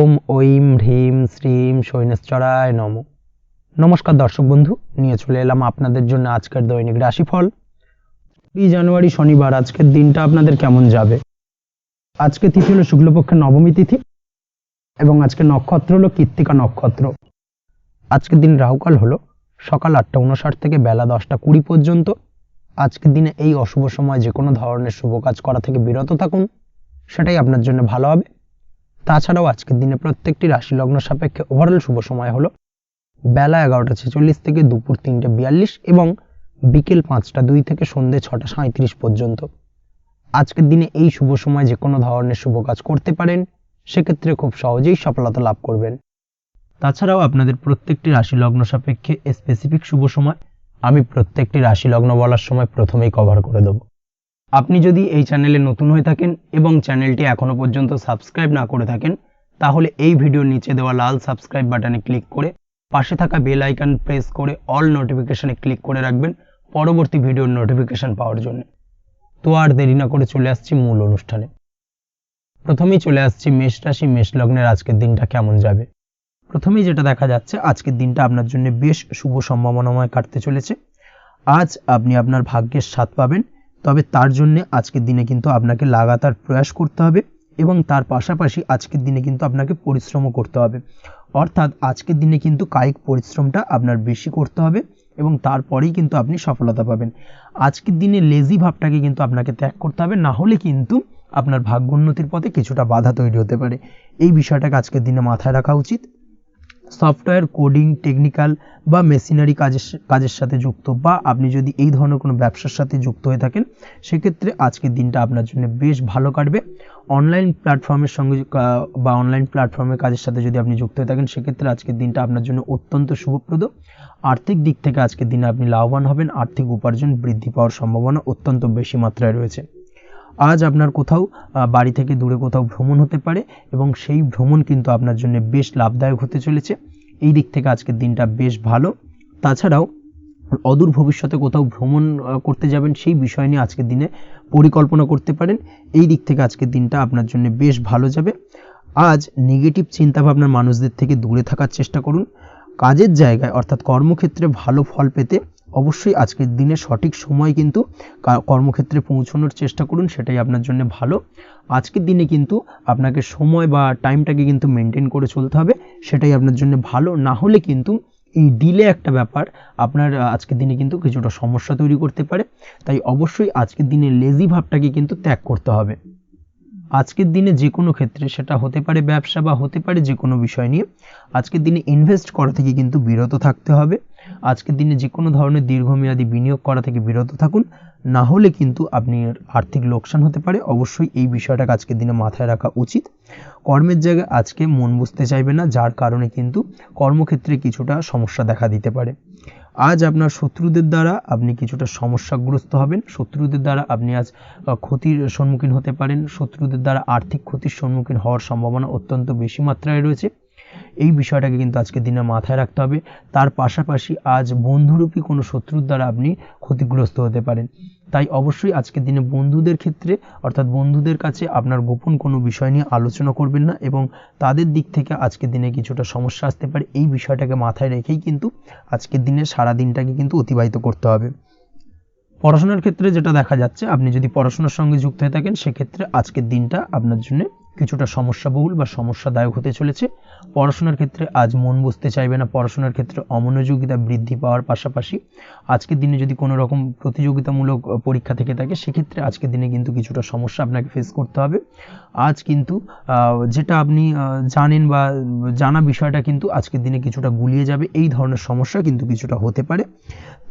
ওম ঐম হ্রিম শ্রীম শৈনেশ্বরায় নমঃ। নমস্কার দর্শক বন্ধু, নিয়ে চলে এলাম আপনাদের জন্য আজকের দৈনিক রাশিফল। 3 জানুয়ারি শনিবার আজকের দিনটা আপনাদের কেমন যাবে। আজকে তিথি হলো শুক্লপক্ষের নবমী তিথি এবং আজকে নক্ষত্র হলো কৃত্তিকা নক্ষত্র। আজকের দিন রাহুকাল হলো সকাল 8:59 থেকে বেলা 10:20 পর্যন্ত। আজকের দিনে এই অশুভ সময় যে কোনো ধরনের শুভ কাজ করা থেকে বিরত থাকুন, সেটাই আপনার জন্য ভালো হবে। তাছাড়াও আজকের দিনে প্রত্যেকটি রাশি লগ্ন সাপেক্ষে ওভারঅল শুভ সময় হলো বেলা 11:46 থেকে দুপুর 3:42 এবং বিকেল 5:02 থেকে সন্ধ্যে 6:37 পর্যন্ত। আজকের দিনে এই শুভ সময় যে কোনো ধরনের শুভ কাজ করতে পারেন, সেক্ষেত্রে খুব সহজেই সফলতা লাভ করবেন। তাছাড়াও আপনাদের প্রত্যেকটি রাশি লগ্ন সাপেক্ষে স্পেসিফিক শুভ সময় আমি প্রত্যেকটি রাশি লগ্ন বলার সময় প্রথমেই কভার করে দেব। আপনি যদি এই চ্যানেলে নতুন হয়ে থাকেন এবং চ্যানেলটি এখনো পর্যন্ত সাবস্ক্রাইব না করে থাকেন, তাহলে এই ভিডিওর নিচে দেওয়া লাল সাবস্ক্রাইব বাটনে ক্লিক করে পাশে থাকা বেল আইকন প্রেস করে অল নোটিফিকেশনে ক্লিক করে রাখবেন পরবর্তী ভিডিওর নোটিফিকেশন পাওয়ার জন্য। তো আর দেরি না করে চলে আসছি মূল অনুষ্ঠানে। প্রথমেই চলে আসছি মেষ রাশি মেষ লগ্নের আজকের দিনটা কেমন যাবে। প্রথমেই যেটা দেখা যাচ্ছে, আজকের দিনটা আপনার জন্য বেশ শুভ সম্ভাবনাময় কাটতে চলেছে। আজ আপনি আপনার ভাগ্যের স্বাদ পাবেন, তবে তার জন্য আজকের দিনে কিন্তু আপনাকে লাগাতার প্রয়াস করতে হবে এবং তার পাশাপাশি আজকের দিনে কিন্তু আপনাকে পরিশ্রমও করতে হবে। অর্থাৎ আজকের দিনে কিন্তু কায়িক পরিশ্রমটা আপনার বেশি করতে হবে এবং তারপরেই কিন্তু আপনি সফলতা পাবেন। আজকের দিনে লেজি ভাবটাকে কিন্তু আপনাকে ত্যাগ করতে হবে, না হলে কিন্তু আপনার ভাগ্যোন্নতির পথে কিছুটা বাধা তৈরি হতে পারে। এই বিষয়টাকে আজকের দিনে মাথায় রাখা উচিত। সফটওয়্যার কোডিং, টেকনিক্যাল বা মেশিনারি কাজের সাথে যুক্ত বা আপনি যদি এই ধরনের কোনো ব্যবসার সাথে যুক্ত হয়ে থাকেন, সেক্ষেত্রে আজকের দিনটা আপনার জন্য বেশ ভালো কাটবে। অনলাইন প্ল্যাটফর্মের সঙ্গে বা অনলাইন প্ল্যাটফর্মের কাজের সাথে যদি আপনি যুক্ত হয়ে থাকেন, সেক্ষেত্রে আজকের দিনটা আপনার জন্য অত্যন্ত শুভপ্রদ। আর্থিক দিক থেকে আজকের দিনে আপনি লাভবান হবেন, আর্থিক উপার্জন বৃদ্ধি পাওয়ার সম্ভাবনা অত্যন্ত বেশি মাত্রায় রয়েছে। আজ আপনার কোথাও বাড়ি থেকে দূরে কোথাও ভ্রমণ হতে পারে এবং সেই ভ্রমণ কিন্তু আপনার জন্য বেশ লাভদায়ক হতে চলেছে। এই দিক থেকে আজকের দিনটা বেশ ভালো। তাছাড়াও অদূর ভবিষ্যতে কোথাও ভ্রমণ করতে যাবেন, সেই বিষয় নিয়ে আজকের দিনে পরিকল্পনা করতে পারেন। এই দিক থেকে আজকের দিনটা আপনার জন্য বেশ ভালো যাবে। আজ নেগেটিভ চিন্তাভাবনার মানুষদের থেকে দূরে থাকার চেষ্টা করুন। কাজের জায়গায় অর্থাৎ কর্মক্ষেত্রে ভালো ফল পেতে অবশ্যই আজকের দিনে সঠিক সময় কিন্তু কর্মক্ষেত্রে পৌঁছানোর চেষ্টা করুন, সেটাই আপনার জন্য ভালো। আজকের দিনে কিন্তু আপনাকে সময় বা টাইমটাকে কিন্তু মেনটেন করে চলতে হবে, সেটাই আপনার জন্য ভালো। না হলে কিন্তু এই ডিলে একটা ব্যাপার আপনার আজকের দিনে কিন্তু কিছুটা সমস্যা তৈরি করতে পারে। তাই অবশ্যই আজকের দিনে লেজি ভাবটাকে কিন্তু ত্যাগ করতে হবে। আজকের দিনে যে কোনো ক্ষেত্রে, সেটা হতে পারে ব্যবসা বা হতে পারে যে কোনো বিষয় নিয়ে, আজকের দিনে ইনভেস্ট করা থেকে কিন্তু বিরত থাকতে হবে। আজকের দিনে যে কোনো ধরনের দীর্ঘমেয়াদী বিনিয়োগ করা থেকে বিরত থাকুন, না হলে কিন্তু আপনি আর্থিক লোকসান হতে পারে। অবশ্যই এই বিষয়টাকে আজকের দিনে মাথায় রাখা উচিত। কর্মের জায়গায় আজকে মন বসতে চাইবে না, যার কারণে কিন্তু কর্মক্ষেত্রে কিছুটা সমস্যা দেখা দিতে পারে। আজ আপনার শত্রুদের দ্বারা আপনি কিছুটা সমস্যাগ্রস্ত হবেন। শত্রুদের দ্বারা আপনি আজ ক্ষতির সম্মুখীন হতে পারেন। শত্রুদের দ্বারা আর্থিক ক্ষতির সম্মুখীন হওয়ার সম্ভাবনা অত্যন্ত বেশি মাত্রায় রয়েছে। এই বিষয়টাকে কিন্তু আজকের দিনে মাথায় রাখতে হবে। তার পাশাপাশি আজ বন্ধুরূপী কোনো শত্রুর দ্বারা আপনি ক্ষতিগ্রস্ত হতে পারেন। তাই অবশ্যই আজকের দিনে বন্ধুদের ক্ষেত্রে অর্থাৎ বন্ধুদের কাছে আপনার গোপন কোনো বিষয় নিয়ে আলোচনা করবেন না এবং তাদের দিক থেকে আজকের দিনে কিছুটা সমস্যা আসতে পারে। এই বিষয়টাকে মাথায় রেখেই কিন্তু আজকের দিনে সারা দিনটাকে কিন্তু অতিবাহিত করতে হবে। পড়াশোনার ক্ষেত্রে যেটা দেখা যাচ্ছে, আপনি যদি পড়াশোনার সঙ্গে যুক্ত হয়ে থাকেন, সেক্ষেত্রে আজকের দিনটা আপনার জন্য কিছুটা সমস্যাবহুল বা সমস্যাদায়ক হতে চলেছে। পড়াশোনার ক্ষেত্রে আজ মন বসতে চাইবে না। পড়াশোনার ক্ষেত্রে অমনোযোগিতা বৃদ্ধি পাওয়ার পাশাপাশি আজকের দিনে যদি কোনো রকম প্রতিযোগিতামূলক পরীক্ষা থেকে থাকে, সেক্ষেত্রে আজকের দিনে কিন্তু কিছুটা সমস্যা আপনাকে ফেস করতে হবে। আজ কিন্তু যেটা আপনি জানেন বা জানা বিষয়টা কিন্তু আজকের দিনে কিছুটা গুলিয়ে যাবে। এই ধরনের সমস্যা কিন্তু কিছুটা হতে পারে।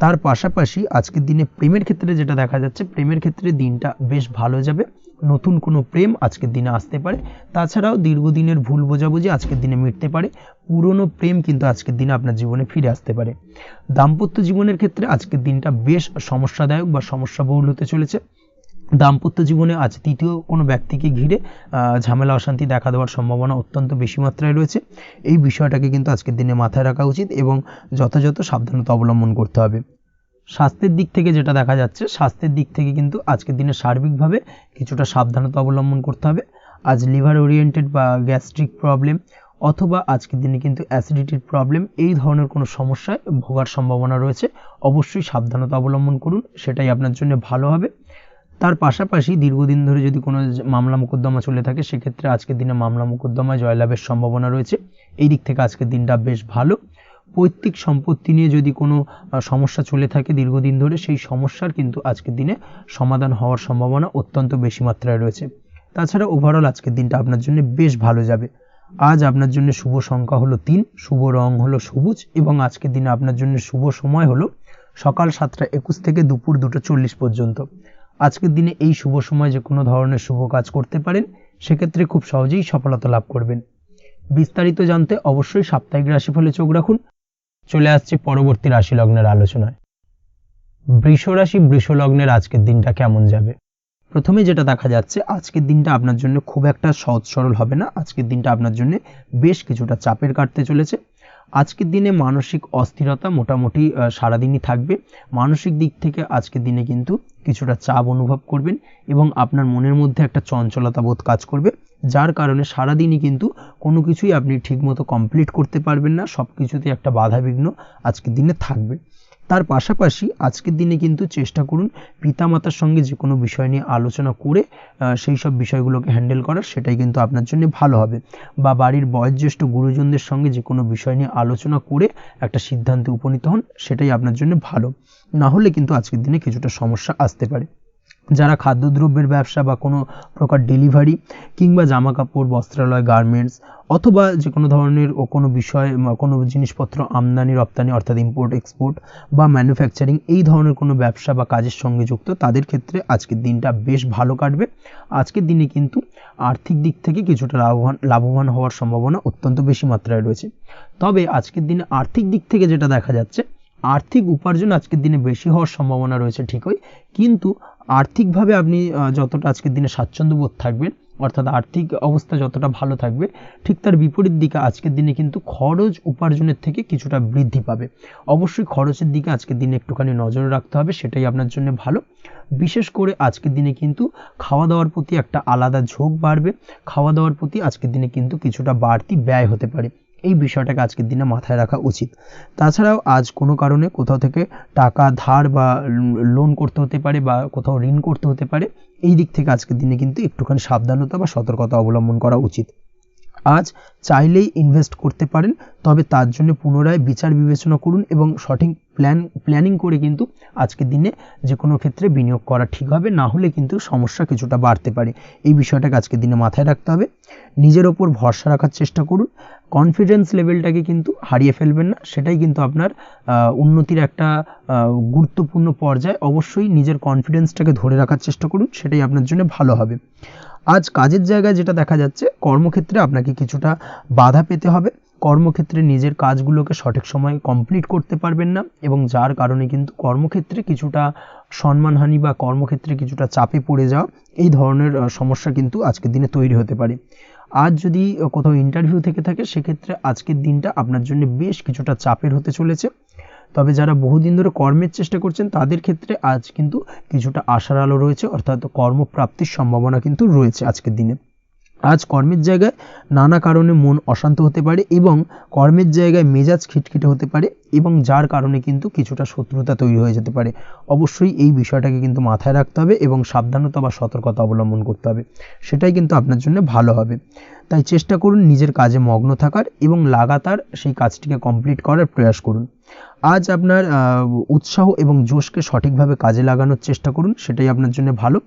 তার পাশাপাশি আজকের দিনে প্রেমের ক্ষেত্রে যেটা দেখা যাচ্ছে, প্রেমের ক্ষেত্রে দিনটা বেশ ভালো যাবে। নতুন কোনো প্রেম আজকের দিনে আসতে পারে। তাছাড়াও দীর্ঘদিনের ভুল বোঝাবুঝি আজকের দিনে মিটতে পারে। পুরনো প্রেম কিন্তু আজকের দিনে আপনার জীবনে ফিরে আসতে পারে। দাম্পত্য জীবনের ক্ষেত্রে আজকের দিনটা বেশ সমস্যাদায়ক বা সমস্যাবহুল হতে চলেছে। দাম্পত্য জীবনে আজ তৃতীয় কোনো ব্যক্তিকে ঘিরে ঝামেলা অশান্তি দেখা দেওয়ার সম্ভাবনা অত্যন্ত বেশি মাত্রায় রয়েছে। এই বিষয়টাকে কিন্তু আজকের দিনে মাথায় রাখা উচিত এবং যথাযথ সাবধানতা অবলম্বন করতে হবে। স্বাস্থ্যের দিক থেকে যেটা দেখা যাচ্ছে, স্বাস্থ্যের দিক থেকে কিন্তু আজকের দিনে সার্বিকভাবে কিছুটা সাবধানতা অবলম্বন করতে হবে। আজ লিভার ওরিয়েন্টেড বা গ্যাস্ট্রিক প্রবলেম অথবা আজকের দিনে কিন্তু অ্যাসিডিটির প্রবলেম, এই ধরনের কোনো সমস্যায় ভোগার সম্ভাবনা রয়েছে। অবশ্যই সাবধানতা অবলম্বন করুন, সেটাই আপনার জন্য ভালো হবে। তার পাশাপাশি দীর্ঘদিন ধরে যদি কোনো মামলা মোকদ্দমা চলে থাকে, সেক্ষেত্রে আজকের দিনে মামলা মোকদ্দমায় জয়লাভের সম্ভাবনা রয়েছে। এই দিক থেকে আজকের দিনটা বেশ ভালো। পৈতৃক সম্পত্তি নিয়ে যদি কোনো সমস্যা চলে থাকে দীর্ঘদিন ধরে, সেই সমস্যার কিন্তু আজকের দিনে সমাধান হওয়ার সম্ভাবনা অত্যন্ত বেশি মাত্রায় রয়েছে। তাছাড়া ওভারঅল আজকের দিনটা আপনার জন্য বেশ ভালো যাবে। আজ আপনার জন্য শুভ সংখ্যা হলো 3, শুভ রং হলো সবুজ এবং আজকের দিনে আপনার জন্য শুভ সময় হলো সকাল 7:21 থেকে দুপুর 2:40 পর্যন্ত। আজকের দিনে এই শুভ সময় যে কোনো ধরনের শুভ কাজ করতে পারেন, সেক্ষেত্রে খুব সহজেই সফলতা লাভ করবেন। বিস্তারিত জানতে অবশ্যই সাপ্তাহিক রাশিফলে চোখ রাখুন। চলে আসছে পরবর্তী রাশি লগ্নের আলোচনায়। বৃষ রাশি, বৃষ লগ্নের আজকের দিনটা কেমন যাবে? প্রথমে যেটা দেখা যাচ্ছে, আজকের দিনটা আপনার জন্য খুব একটা সহজ সরল হবে না। আজকের দিনটা আপনার জন্য বেশ কিছুটা চাপের কাটতে চলেছে। আজকের দিনে মানসিক অস্থিরতা মোটামুটি সারাদিনই থাকবে। মানসিক দিক থেকে আজকের দিনে কিন্তু কিছুটা চাপ অনুভব করবেন এবং আপনার মনের মধ্যে একটা চঞ্চলতা বোধ কাজ করবে, যার কারণে সারাদিনই কিন্তু কোনো কিছুই আপনি ঠিকমতো কমপ্লিট করতে পারবেন না। সব কিছুতে একটা বাধাবিঘ্ন আজকের দিনে থাকবে। তার পাশাপাশি আজকের দিনে কিন্তু চেষ্টা করুন পিতামাতার সঙ্গে যে কোনো বিষয় নিয়ে আলোচনা করে সেই সব বিষয়গুলোকে হ্যান্ডেল করার, সেটাই কিন্তু আপনার জন্য ভালো হবে। বা বাড়ির বয়োজ্যেষ্ঠ গুরুজনদের সঙ্গে যে কোনো বিষয় নিয়ে আলোচনা করে একটা সিদ্ধান্তে উপনীত হন, সেটাই আপনার জন্য ভালো। না হলে কিন্তু আজকের দিনে কিছুটা সমস্যা আসতে পারে। যারা খাদ্যদ্রব্যের ব্যবসা বা কোনো প্রকার ডেলিভারি কিংবা জামা কাপড়, বস্ত্রালয়, গার্মেন্টস অথবা যে কোনো ধরনের কোনো বিষয়, কোনো জিনিসপত্র আমদানি রপ্তানি অর্থাৎ ইম্পোর্ট এক্সপোর্ট বা ম্যানুফ্যাকচারিং, এই ধরনের কোনো ব্যবসা বা কাজের সঙ্গে যুক্ত, তাদের ক্ষেত্রে আজকের দিনটা বেশ ভালো কাটবে। আজকের দিনে কিন্তু আর্থিক দিক থেকে কিছুটা লাভবান হওয়ার সম্ভাবনা অত্যন্ত বেশি মাত্রায় রয়েছে। তবে আজকের দিনে আর্থিক দিক থেকে যেটা দেখা যাচ্ছে, আর্থিক উপার্জন আজকের দিনে বেশি হওয়ার সম্ভাবনা রয়েছে ঠিকই, কিন্তু আর্থিকভাবে আপনি যতটা আজকের দিনে স্বাচ্ছন্দ্য বোধ থাকবেন, অর্থাৎ আর্থিক অবস্থা যতটা ভালো থাকবে, ঠিক তার বিপরীত দিকে আজকের দিনে কিন্তু খরচ উপার্জনের থেকে কিছুটা বৃদ্ধি পাবে। অবশ্যই খরচের দিকে আজকের দিনে একটুখানি নজর রাখতে হবে, সেটাই আপনার জন্য ভালো। বিশেষ করে আজকের দিনে কিন্তু খাওয়া দাওয়ার প্রতি একটা আলাদা ঝোঁক বাড়বে। খাওয়া দাওয়ার প্রতি আজকের দিনে কিন্তু কিছুটা বাড়তি ব্যয় হতে পারে। এই বিষয়টাকে আজকের দিনে মাথায় রাখা উচিত। তাছাড়াও আজ কোনো কারণে কোথাও থেকে টাকা ধার বা লোন করতে হতে পারে বা কোথাও ঋণ করতে হতে পারে। এই দিক থেকে আজকের দিনে কিন্তু একটুখানি সাবধানতা বা সতর্কতা অবলম্বন করা উচিত। আজ চাইলেই ইনভেস্ট করতে পারেন, তবে তার জন্য পুনরায় বিচার বিবেচনা করুন এবং সঠিক প্ল্যানিং করে কিন্তু আজকের দিনে যে কোনো ক্ষেত্রে বিনিয়োগ করা ঠিক হবে। না হলে কিন্তু সমস্যা কিছুটা বাড়তে পারে। এই বিষয়টাকে আজকের দিনে মাথায় রাখতে হবে। নিজের ওপর ভরসা রাখার চেষ্টা করুন। কনফিডেন্স লেভেলটাকে কিন্তু হারিয়ে ফেলবেন না, সেটাই কিন্তু আপনার উন্নতির একটা গুরুত্বপূর্ণ পর্যায়। অবশ্যই নিজের কনফিডেন্সটাকে ধরে রাখার চেষ্টা করুন, সেটাই আপনার জন্য ভালো হবে। আজ কাজের জায়গায় যেটা দেখা যাচ্ছে, কর্মক্ষেত্রে আপনাকে কিছুটা বাধা পেতে হবে। কর্মক্ষেত্রে নিজের কাজগুলোকে সঠিক সময়ে কমপ্লিট করতে পারবেন না এবং যার কারণে কিন্তু কর্মক্ষেত্রে কিছুটা সম্মানহানি বা কর্মক্ষেত্রে কিছুটা চাপে পড়ে যাওয়া, এই ধরনের সমস্যা কিন্তু আজকের দিনে তৈরি হতে পারে। আজ যদি কোথাও ইন্টারভিউ থেকে থাকে, সেক্ষেত্রে আজকের দিনটা আপনার জন্য বেশ কিছুটা চাপের হতে চলেছে। তবে যারা বহুদিন ধরে কর্মের চেষ্টা করছেন, তাদের ক্ষেত্রে আজ কিন্তু কিছুটা আশার আলো রয়েছে, অর্থাৎ কর্মপ্রাপ্তির সম্ভাবনা কিন্তু রয়েছে আজকের দিনে। আজ কর্মের জায়গায় নানা কারণে মন অশান্ত হতে পারে এবং কর্মের জায়গায় মেজাজ খিটখিটে হতে পারে এবং যার কারণে কিন্তু কিছুটা শত্রুতা তৈরি হয়ে যেতে পারে। অবশ্যই এই বিষয়টাকে কিন্তু মাথায় রাখতে হবে এবং সাবধানতা বা সতর্কতা অবলম্বন করতে হবে, সেটাই কিন্তু আপনার জন্য ভালো হবে। তাই চেষ্টা করুন নিজের কাজে মগ্ন থাকার এবং লাগাতার সেই কাজটিকে কমপ্লিট করার প্রয়াস করুন। আজ আপনার উৎসাহ এবং জোশকে সঠিকভাবে কাজে লাগানোর চেষ্টা করুন, সেটাই আপনার জন্য ভালো।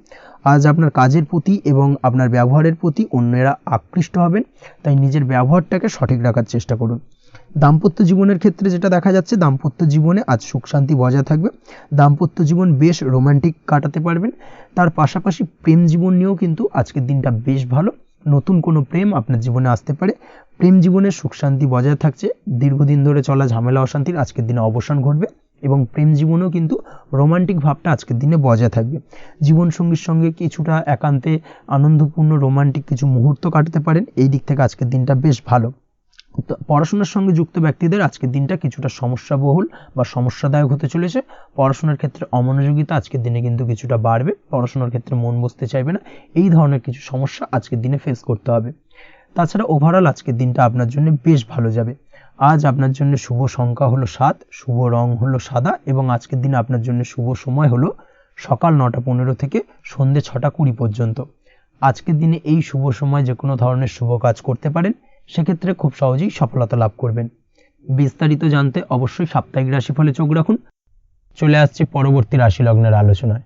আজ আপনার কাজের প্রতি এবং আপনার ব্যবহারের প্রতি অন্যেরা আকৃষ্ট হবেন, তাই নিজের ব্যবহারটাকে সঠিক রাখার চেষ্টা করুন। দাম্পত্য জীবনের ক্ষেত্রে যেটা দেখা যাচ্ছে, দাম্পত্য জীবনে আজ সুখ শান্তি বজায় থাকবে। দাম্পত্য জীবন বেশ রোমান্টিক কাটাতে পারবেন। তার পাশাপাশি প্রেম জীবন নিয়েও কিন্তু আজকের দিনটা বেশ ভালো। নতুন কোনো প্রেম আপনার জীবনে আসতে পারে। প্রেম জীবনে সুখ শান্তি বজায় থাকছে। দীর্ঘদিন ধরে চলা ঝামেলা অশান্তির আজকের দিনে অবসান ঘটবে এবং প্রেম জীবনেও কিন্তু রোমান্টিক ভাবটা আজকের দিনে বজায় থাকবে। জীবনসঙ্গীর সঙ্গে কিছুটা একান্তে আনন্দপূর্ণ রোমান্টিক কিছু মুহূর্ত কাটাতে পারেন। এই দিক থেকে আজকের দিনটা বেশ ভালো। তো পড়াশোনার সঙ্গে যুক্ত ব্যক্তিদের আজকের দিনটা কিছুটা সমস্যাবহুল বা সমস্যাদায়ক হতে চলেছে। পড়াশোনার ক্ষেত্রে অমনোযোগিতা আজকের দিনে কিন্তু কিছুটা বাড়বে, পড়াশোনার ক্ষেত্রে মন বসতে চাইবে না, এই ধরনের কিছু সমস্যা আজকের দিনে ফেস করতে হবে। তাছাড়া ওভারঅল আজকের দিনটা আপনার জন্য বেশ ভালো যাবে। আজ আপনার জন্য শুভ সংখ্যা হলো 7, শুভ রং হলো সাদা এবং আজকের দিনে আপনার জন্য শুভ সময় হলো সকাল 9টা 15 থেকে সন্ধ্যে 6টা 20 পর্যন্ত। আজকের দিনে এই শুভ সময় যে কোনো ধরনের শুভ কাজ করতে পারেন, সেক্ষেত্রে খুব সহজেই সফলতা লাভ করবেন। বিস্তারিত জানতে অবশ্যই সাপ্তাহিক রাশিফলে চোখ রাখুন। চলে আসছে পরবর্তী রাশি লগ্নের আলোচনায়।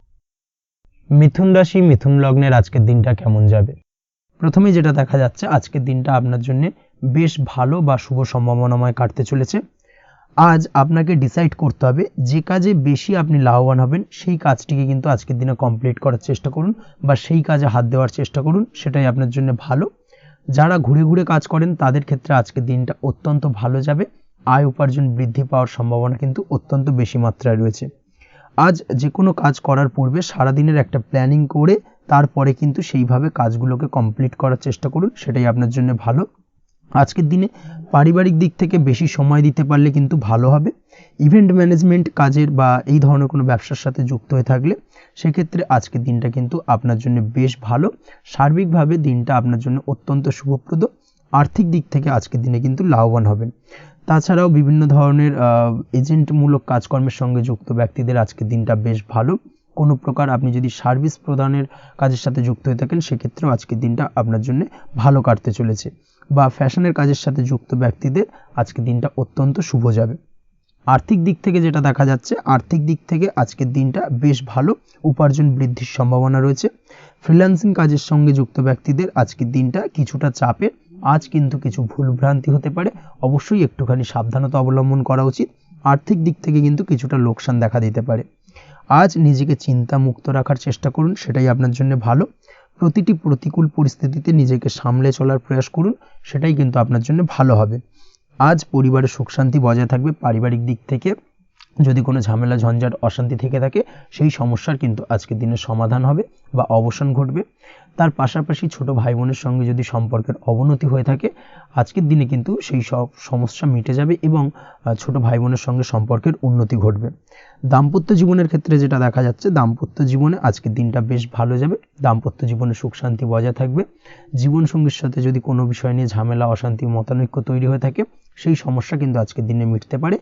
মিথুন রাশি, মিথুন লগ্নের আজকের দিনটা কেমন যাবে? প্রথমে যেটা দেখা যাচ্ছে, আজকের দিনটা আপনার জন্য বেশ ভালো বা শুভ সম্ভাবনাময় কাটতে চলেছে। আজ আপনাকে ডিসাইড করতে হবে যে কাজে বেশি আপনি লাভবান হবেন সেই কাজটিকে কিন্তু আজকের দিনে কমপ্লিট করার চেষ্টা করুন বা সেই কাজে হাত দেওয়ার চেষ্টা করুন, সেটাই আপনার জন্য ভালো। যারা ঘুরে ঘুরে কাজ করেন তাদের ক্ষেত্রে আজকের দিনটা অত্যন্ত ভালো যাবে। আয় উপার্জন বৃদ্ধি পাওয়ার সম্ভাবনা কিন্তু অত্যন্ত বেশি মাত্রায় রয়েছে। আজ যে কোনো কাজ করার পূর্বে সারাদিনের একটা প্ল্যানিং করে তারপরে কিন্তু সেইভাবে কাজগুলোকে কমপ্লিট করার চেষ্টা করুন, সেটাই আপনার জন্য ভালো। আজকের দিনে পারিবারিক দিক থেকে বেশি সময় দিতে পারলে কিন্তু ভালো হবে। ইভেন্ট ম্যানেজমেন্ট কাজের বা এই ধরনের কোনো ব্যবসার সাথে যুক্ত হয়ে থাকলে সেক্ষেত্রে আজকের দিনটা কিন্তু আপনার জন্য বেশ ভালো। সার্বিকভাবে দিনটা আপনার জন্য অত্যন্ত শুভপ্রদ। আর্থিক দিক থেকে আজকের দিনে কিন্তু লাভবান হবেন। তাছাড়াও বিভিন্ন ধরনের এজেন্টমূলক কাজকর্মের সঙ্গে যুক্ত ব্যক্তিদের আজকের দিনটা বেশ ভালো। কোনো প্রকার আপনি যদি সার্ভিস প্রদানের কাজের সাথে যুক্ত হয়ে থাকেন, সেক্ষেত্রেও আজকের দিনটা আপনার জন্য ভালো কাটতে চলেছে। বা ফ্যাশনের কাজের সাথে যুক্ত ব্যক্তিদের আজকের দিনটা অত্যন্ত শুভ যাবে। আর্থিক দিক থেকে যেটা দেখা যাচ্ছে, আর্থিক দিক থেকে আজকের দিনটা বেশ ভালো, উপার্জন বৃদ্ধির সম্ভাবনা রয়েছে। ফ্রিল্যান্সিং কাজের সঙ্গে যুক্ত ব্যক্তিদের আজকের দিনটা কিছুটা চাপের। আজ কিন্তু কিছু ভুলভ্রান্তি হতে পারে, অবশ্যই একটুখানি সাবধানতা অবলম্বন করা উচিত। আর্থিক দিক থেকে কিন্তু কিছুটা লোকসান দেখা দিতে পারে। আজ নিজেকে চিন্তা মুক্ত রাখার চেষ্টা করুন, সেটাই আপনার জন্য ভালো। প্রতিটি প্রতিকূল পরিস্থিতিতে নিজেকে সামলে চলার প্রয়াস করুন, সেটাই কিন্তু আপনার জন্য ভালো হবে। আজ পরিবারের সুখ শান্তি বজায় থাকবে। পারিবারিক দিক থেকে যদি কোনো ঝামেলা ঝঞ্ঝাট অশান্তি থেকে থাকে, সেই সমস্যার কিন্তু আজকের দিনে সমাধান হবে বা অবসান ঘটবে। তার পাশাপাশি ছোট ভাই বোনের সঙ্গে যদি সম্পর্কের অবনতি হয়ে থাকে, আজকের দিনে কিন্তু সেই সব সমস্যা মিটে যাবে এবং ছোট ভাই বোনের সঙ্গে সম্পর্কের উন্নতি ঘটবে। দাম্পত্য জীবনের ক্ষেত্রে যেটা দেখা যাচ্ছে, দাম্পত্য জীবনে আজকের দিনটা বেশ ভালো যাবে। দাম্পত্য জীবনে সুখ শান্তি বজায় থাকবে। জীবনসঙ্গীর সাথে যদি কোনো বিষয় নিয়ে ঝামেলা অশান্তি মতানৈক্য তৈরি হয়ে থাকে, সেই সমস্যা কিন্তু আজকের দিনে মিটতে পারে।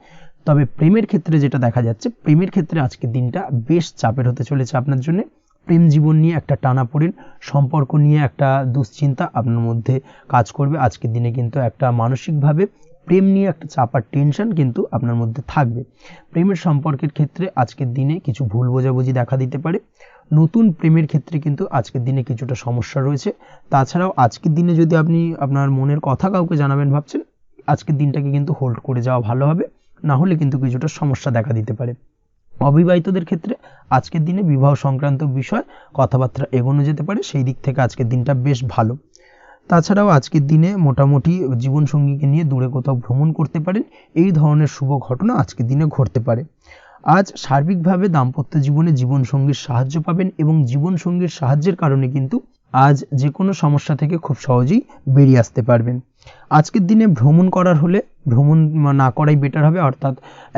তবে প্রেমের ক্ষেত্রে যেটা দেখা যাচ্ছে, প্রেমের ক্ষেত্রে আজকের দিনটা বেশ চাপের হতে চলেছে আপনার জন্য। প্রেম জীবন নিয়ে একটা টানাপোড়েন, সম্পর্ক নিয়ে একটা দুশ্চিন্তা আপনার মধ্যে কাজ করবে। আজকের দিনে কিন্তু একটা মানসিকভাবে প্রেম নিয়ে একটা চাপার টেনশন কিন্তু আপনার মধ্যে থাকবে। প্রেমের সম্পর্কের ক্ষেত্রে আজকের দিনে কিছু ভুল বোঝাবুঝি দেখা দিতে পারে। নতুন প্রেমের ক্ষেত্রে কিন্তু আজকের দিনে কিছুটা সমস্যা রয়েছে। তাছাড়াও আজকের দিনে যদি আপনি আপনার মনের কথা কাউকে জানাবেন ভাবছেন, আজকের দিনটাকে কিন্তু হোল্ড করে যাওয়া ভালো হবে, না হলে কিন্তু কিছুটা সমস্যা দেখা দিতে পারে। অবিবাহিতদের ক্ষেত্রে আজকের দিনে বিবাহ সংক্রান্ত বিষয় কথাবার্তা এগোনো যেতে পারে, সেই দিক থেকে আজকের দিনটা বেশ ভালো। তাছাড়াও আজকের দিনে মোটামুটি জীবনসঙ্গীকে নিয়ে দূরে কোথাও ভ্রমণ করতে পারেন, এই ধরনের শুভ ঘটনা আজকের দিনে ঘটতে পারে। আজ সার্বিকভাবে দাম্পত্য জীবনে জীবনসঙ্গীর সাহায্য পাবেন এবং জীবনসঙ্গীর সাহায্যের কারণে কিন্তু আজ যে কোনো সমস্যা থেকে খুব সহজেই বেরিয়ে আসতে পারবেন। আজকের দিনে ভ্রমণ করার হলে ভ্রমণ না করাই বেটার হবে, অর্থাৎ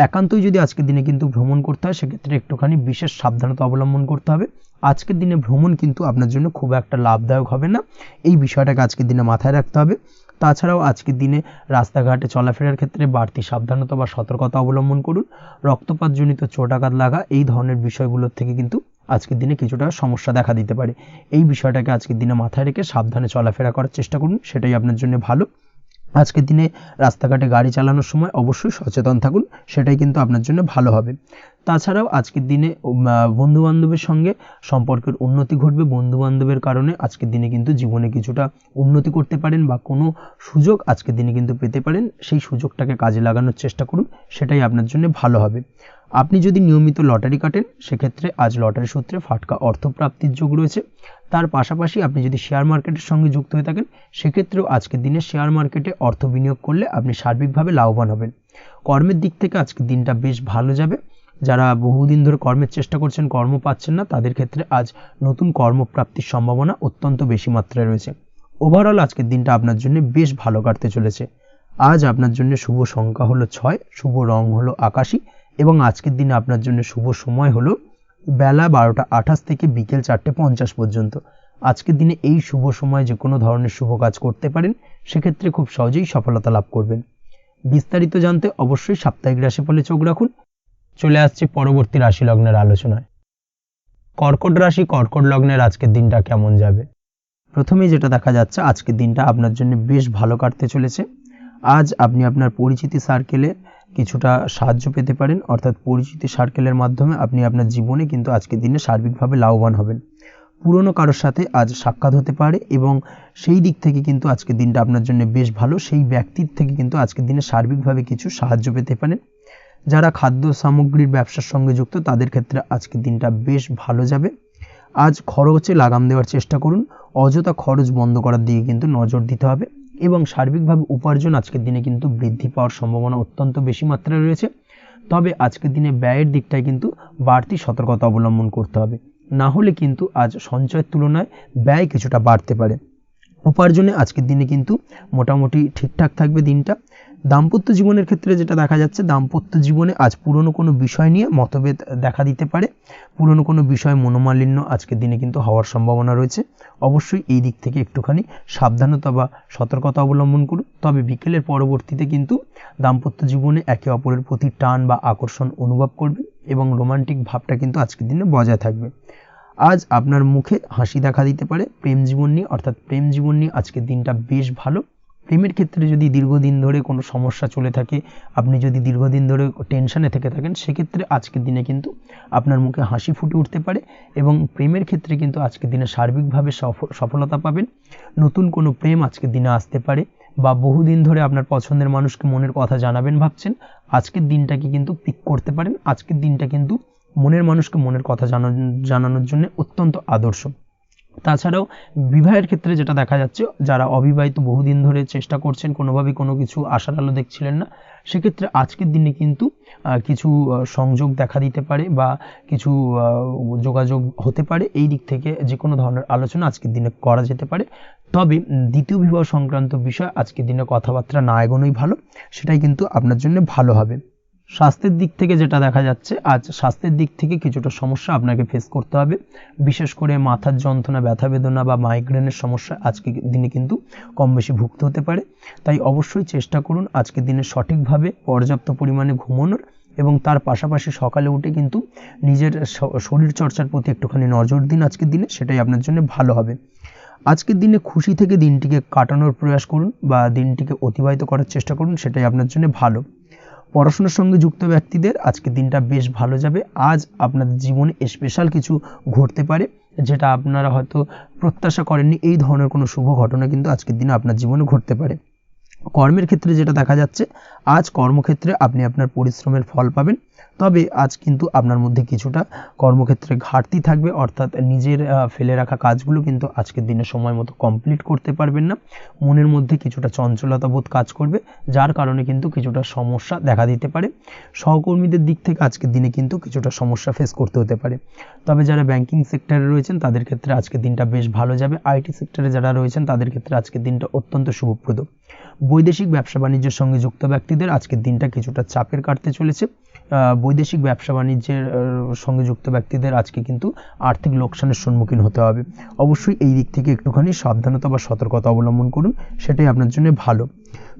একান্তই যদি আজকের দিনে কিন্তু ভ্রমণ করতে হয়, সেক্ষেত্রে একটুখানি বিশেষ সাবধানতা অবলম্বন করতে হবে। আজকের দিনে ভ্রমণ কিন্তু আপনার জন্য খুব একটা লাভদায়ক হবে না, এই বিষয়টাকে আজকের দিনে মাথায় রাখতে হবে। তাছাড়াও আজকের দিনে রাস্তাঘাটে চলাফেরার ক্ষেত্রে বাড়তি সাবধানতা বা সতর্কতা অবলম্বন করুন। রক্তপাতজনিত চোটাঘাত লাগা এই ধরনের বিষয়গুলোর থেকে কিন্তু আজকের দিনে কিছুটা সমস্যা দেখা দিতে পারে। এই বিষয়টাকে আজকের দিনে মাথায় রেখে সাবধানে চলাফেরা করার চেষ্টা করুন, সেটাই আপনার জন্য ভালো। আজকের দিনে রাস্তাঘাটে গাড়ি চালানোর সময় অবশ্যই সচেতন থাকুন, সেটাই কিন্তু আপনার জন্য ভালো হবে। তাছাড়াও আজকের দিনে বন্ধুবান্ধবের সঙ্গে সম্পর্কের উন্নতি ঘটবে। বন্ধুবান্ধবের কারণে আজকের দিনে কিন্তু জীবনে কিছুটা উন্নতি করতে পারেন বা কোনো সুযোগ আজকের দিনে কিন্তু পেতে পারেন, সেই সুযোগটাকে কাজে লাগানোর চেষ্টা করুন, সেটাই আপনার জন্য ভালো হবে। আপনি যদি নিয়মিত লটারি কাটেন, সেক্ষেত্রে আজ লটারি সূত্রে ফাটকা অর্থপ্রাপ্তির যোগ রয়েছে। তার পাশাপাশি আপনি যদি শেয়ার মার্কেটের সঙ্গে যুক্ত হয়ে থাকেন, সেক্ষেত্রেও আজকের দিনে শেয়ার মার্কেটে অর্থ বিনিয়োগ করলে আপনি সার্বিকভাবে লাভবান হবেন। কর্মের দিক থেকে আজকের দিনটা বেশ ভালো যাবে। যারা বহুদিন ধরে কর্মের চেষ্টা করছেন, কর্ম পাচ্ছেন না, তাদের ক্ষেত্রে আজ নতুন কর্মপ্রাপ্তির সম্ভাবনা অত্যন্ত বেশি মাত্রায় রয়েছে। ওভারঅল আজকের দিনটা আপনার জন্য বেশ ভালো কাটতে চলেছে। আজ আপনার জন্য শুভ সংখ্যা হলো 6, শুভ রং হলো আকাশী এবং আজকের দিনে আপনার জন্য শুভ সময় হলো বেলা 12:28 থেকে বিকেল 4:50 পর্যন্ত। আজকের দিনে এই শুভ সময় যে কোনো ধরনের শুভ কাজ করতে পারেন, সেক্ষেত্রে খুব সহজেই সফলতা লাভ করবেন। বিস্তারিত জানতে অবশ্যই সাপ্তাহিক রাশিফলে চোখ রাখুন। চলে আসছি পরবর্তী রাশি লগ্নের আলোচনায়। কর্কট রাশি, কর্কট লগ্নের আজকের দিনটা কেমন যাবে? প্রথমেই যেটা দেখা যাচ্ছে, আজকের দিনটা আপনার জন্য বেশ ভালো কাটতে চলেছে। আজ আপনি আপনার পরিচিতি সার্কেলে কিছুটা সাহায্য পেতে পারেন, অর্থাৎ পরিচিতি সার্কেলের মাধ্যমে আপনি আপনার জীবনে কিন্তু আজকের দিনে সার্বিকভাবে লাভবান হবেন। পুরনো কারোর সাথে আজ সাক্ষাৎ হতে পারে এবং সেই দিক থেকে কিন্তু আজকের দিনটা আপনার জন্য বেশ ভালো। সেই ব্যক্তির থেকে কিন্তু আজকের দিনে সার্বিকভাবে কিছু সাহায্য পেতে পারেন। যারা খাদ্য সামগ্রীর ব্যবসার সঙ্গে যুক্ত, তাদের ক্ষেত্রে আজকের দিনটা বেশ ভালো যাবে। আজ খরচে লাগাম দেওয়ার চেষ্টা করুন, অযথা খরচ বন্ধ করার দিকে কিন্তু নজর দিতে হবে এবং সার্বিকভাবে উপার্জন আজকের দিনে কিন্তু বৃদ্ধি পাওয়ার সম্ভাবনা অত্যন্ত বেশি মাত্রায় রয়েছে। তবে আজকের দিনে ব্যয়ের দিকটায় কিন্তু বাড়তি সতর্কতা অবলম্বন করতে হবে, না হলে কিন্তু আজ সঞ্চয়ের তুলনায় ব্যয় কিছুটা বাড়তে পারে। উপার্জনে আজকের দিনে কিন্তু মোটামুটি ঠিকঠাক থাকবে দিনটা। দাম্পত্য জীবনের ক্ষেত্রে যেটা দেখা যাচ্ছে, দাম্পত্য জীবনে আজ পুরনো কোনো বিষয় নিয়ে মতভেদ দেখা দিতে পারে। পুরনো কোনো বিষয়ে মনোমালিন্য আজকের দিনে কিন্তু হওয়ার সম্ভাবনা রয়েছে। অবশ্যই এই দিক থেকে একটুখানি সাবধানতা বা সতর্কতা অবলম্বন করুন। তবে বিকেলের পরবর্তীতে কিন্তু দাম্পত্য জীবনে একে অপরের প্রতি টান বা আকর্ষণ অনুভব করবে এবং রোমান্টিক ভাবটা কিন্তু আজকের দিনে বজায় থাকবে। আজ আপনার মুখে হাসি দেখা দিতে পারে। প্রেম জীবন নিয়ে, অর্থাৎ প্রেম জীবন নিয়ে আজকের দিনটা বেশ ভালো। প্রেমের ক্ষেত্রে যদি দীর্ঘদিন ধরে কোনো সমস্যা চলে থাকে, আপনি যদি দীর্ঘদিন ধরে টেনশনে থেকে থাকেন, সেক্ষেত্রে আজকের দিনে কিন্তু আপনার মুখে হাসি ফুটে উঠতে পারে এবং প্রেমের ক্ষেত্রে কিন্তু আজকের দিনে সার্বিকভাবে সফলতা পাবেন। নতুন কোনো প্রেম আজকের দিনে আসতে পারে বা বহুদিন ধরে আপনার পছন্দের মানুষকে মনের কথা জানাবেন ভাবছেন, আজকের দিনটাকে কিন্তু পিক করতে পারেন। আজকের দিনটা কিন্তু মনের মানুষকে মনের কথা জানানোর জন্য অত্যন্ত আদর্শ। তাছাড়াও বিবাহের ক্ষেত্রে যেটা দেখা যাচ্ছে, যারা অবিবাহিত বহুদিন ধরে চেষ্টা করছেন, কোনোভাবেই কোনো কিছু আশার আলো দেখছিলেন না, সেক্ষেত্রে আজকের দিনে কিন্তু কিছু সংযোগ দেখা দিতে পারে বা কিছু যোগাযোগ হতে পারে। এই দিক থেকে যে কোনো ধরনের আলোচনা আজকের দিনে করা যেতে পারে। তবে দ্বিতীয় বিবাহ সংক্রান্ত বিষয় আজকের দিনে কথাবার্তা না এগোনোই ভালো, সেটাই কিন্তু আপনার জন্য ভালো হবে। স্বাস্থ্যের দিক থেকে যেটা দেখা যাচ্ছে, আজ স্বাস্থ্যের দিক থেকে কিছুটা সমস্যা আপনাকে ফেস করতে হবে। বিশেষ করে মাথার যন্ত্রণা, ব্যথা বেদনা বা মাইগ্রেনের সমস্যা আজকের দিনে কিন্তু কম বেশি ভুগতে হতে পারে। তাই অবশ্যই চেষ্টা করুন আজকের দিনে সঠিকভাবে পর্যাপ্ত পরিমাণে ঘুমানোর এবং তার পাশাপাশি সকালে উঠে কিন্তু নিজের শরীর চর্চার প্রতি একটুখানি নজর দিন আজকের দিনে, সেটাই আপনার জন্য ভালো হবে। আজকের দিনে খুশি থেকে দিনটিকে কাটানোর প্রয়াস করুন বা দিনটিকে অতিবাহিত করার চেষ্টা করুন, সেটাই আপনার জন্য ভালো। পড়াশোনার সঙ্গে যুক্ত ব্যক্তিদের আজকের দিনটা বেশ ভালো যাবে। আজ আপনাদের জীবনে স্পেশাল কিছু ঘটতে পারে, যেটা আপনারা হয়তো প্রত্যাশা করেননি। এই ধরনের কোনো শুভ ঘটনা কিন্তু আজকের দিনে আপনার জীবনে ঘটতে পারে। কর্মের ক্ষেত্রে যেটা দেখা যাচ্ছে, আজ কর্মক্ষেত্রে আপনি আপনার পরিশ্রমের ফল পাবেন। তবে আজ কিন্তু আপনার মধ্যে কিছুটা কর্মক্ষেত্রে ঘাটতি থাকবে, অর্থাৎ নিজের ফেলে রাখা কাজগুলো কিন্তু আজকের দিনে সময় মতো কমপ্লিট করতে পারবেন না। মনের মধ্যে কিছুটা চঞ্চলতা বোধ কাজ করবে, যার কারণে কিন্তু কিছুটা সমস্যা দেখা দিতে পারে। সহকর্মীদের দিক থেকে আজকের দিনে কিন্তু কিছুটা সমস্যা ফেস করতে হতে পারে। তবে যারা ব্যাংকিং সেক্টরে রয়েছেন, তাদের ক্ষেত্রে আজকের দিনটা বেশ ভালো যাবে। আইটি সেক্টরে যারা রয়েছেন, তাদের ক্ষেত্রে আজকের দিনটা অত্যন্ত শুভপ্রদ। বৈদেশিক ব্যবসা বাণিজ্যের সঙ্গে যুক্ত ব্যক্তিদের আজকের দিনটা কিছুটা চাপের কাটতে চলেছে। বৈদেশিক ব্যবসা বাণিজ্যের সঙ্গে যুক্ত ব্যক্তিদের আজকে কিন্তু আর্থিক লোকসানের সম্মুখীন হতে হবে। অবশ্যই এই দিক থেকে একটুখানি সাবধানতা বা সতর্কতা অবলম্বন করুন, সেটাই আপনার জন্য ভালো।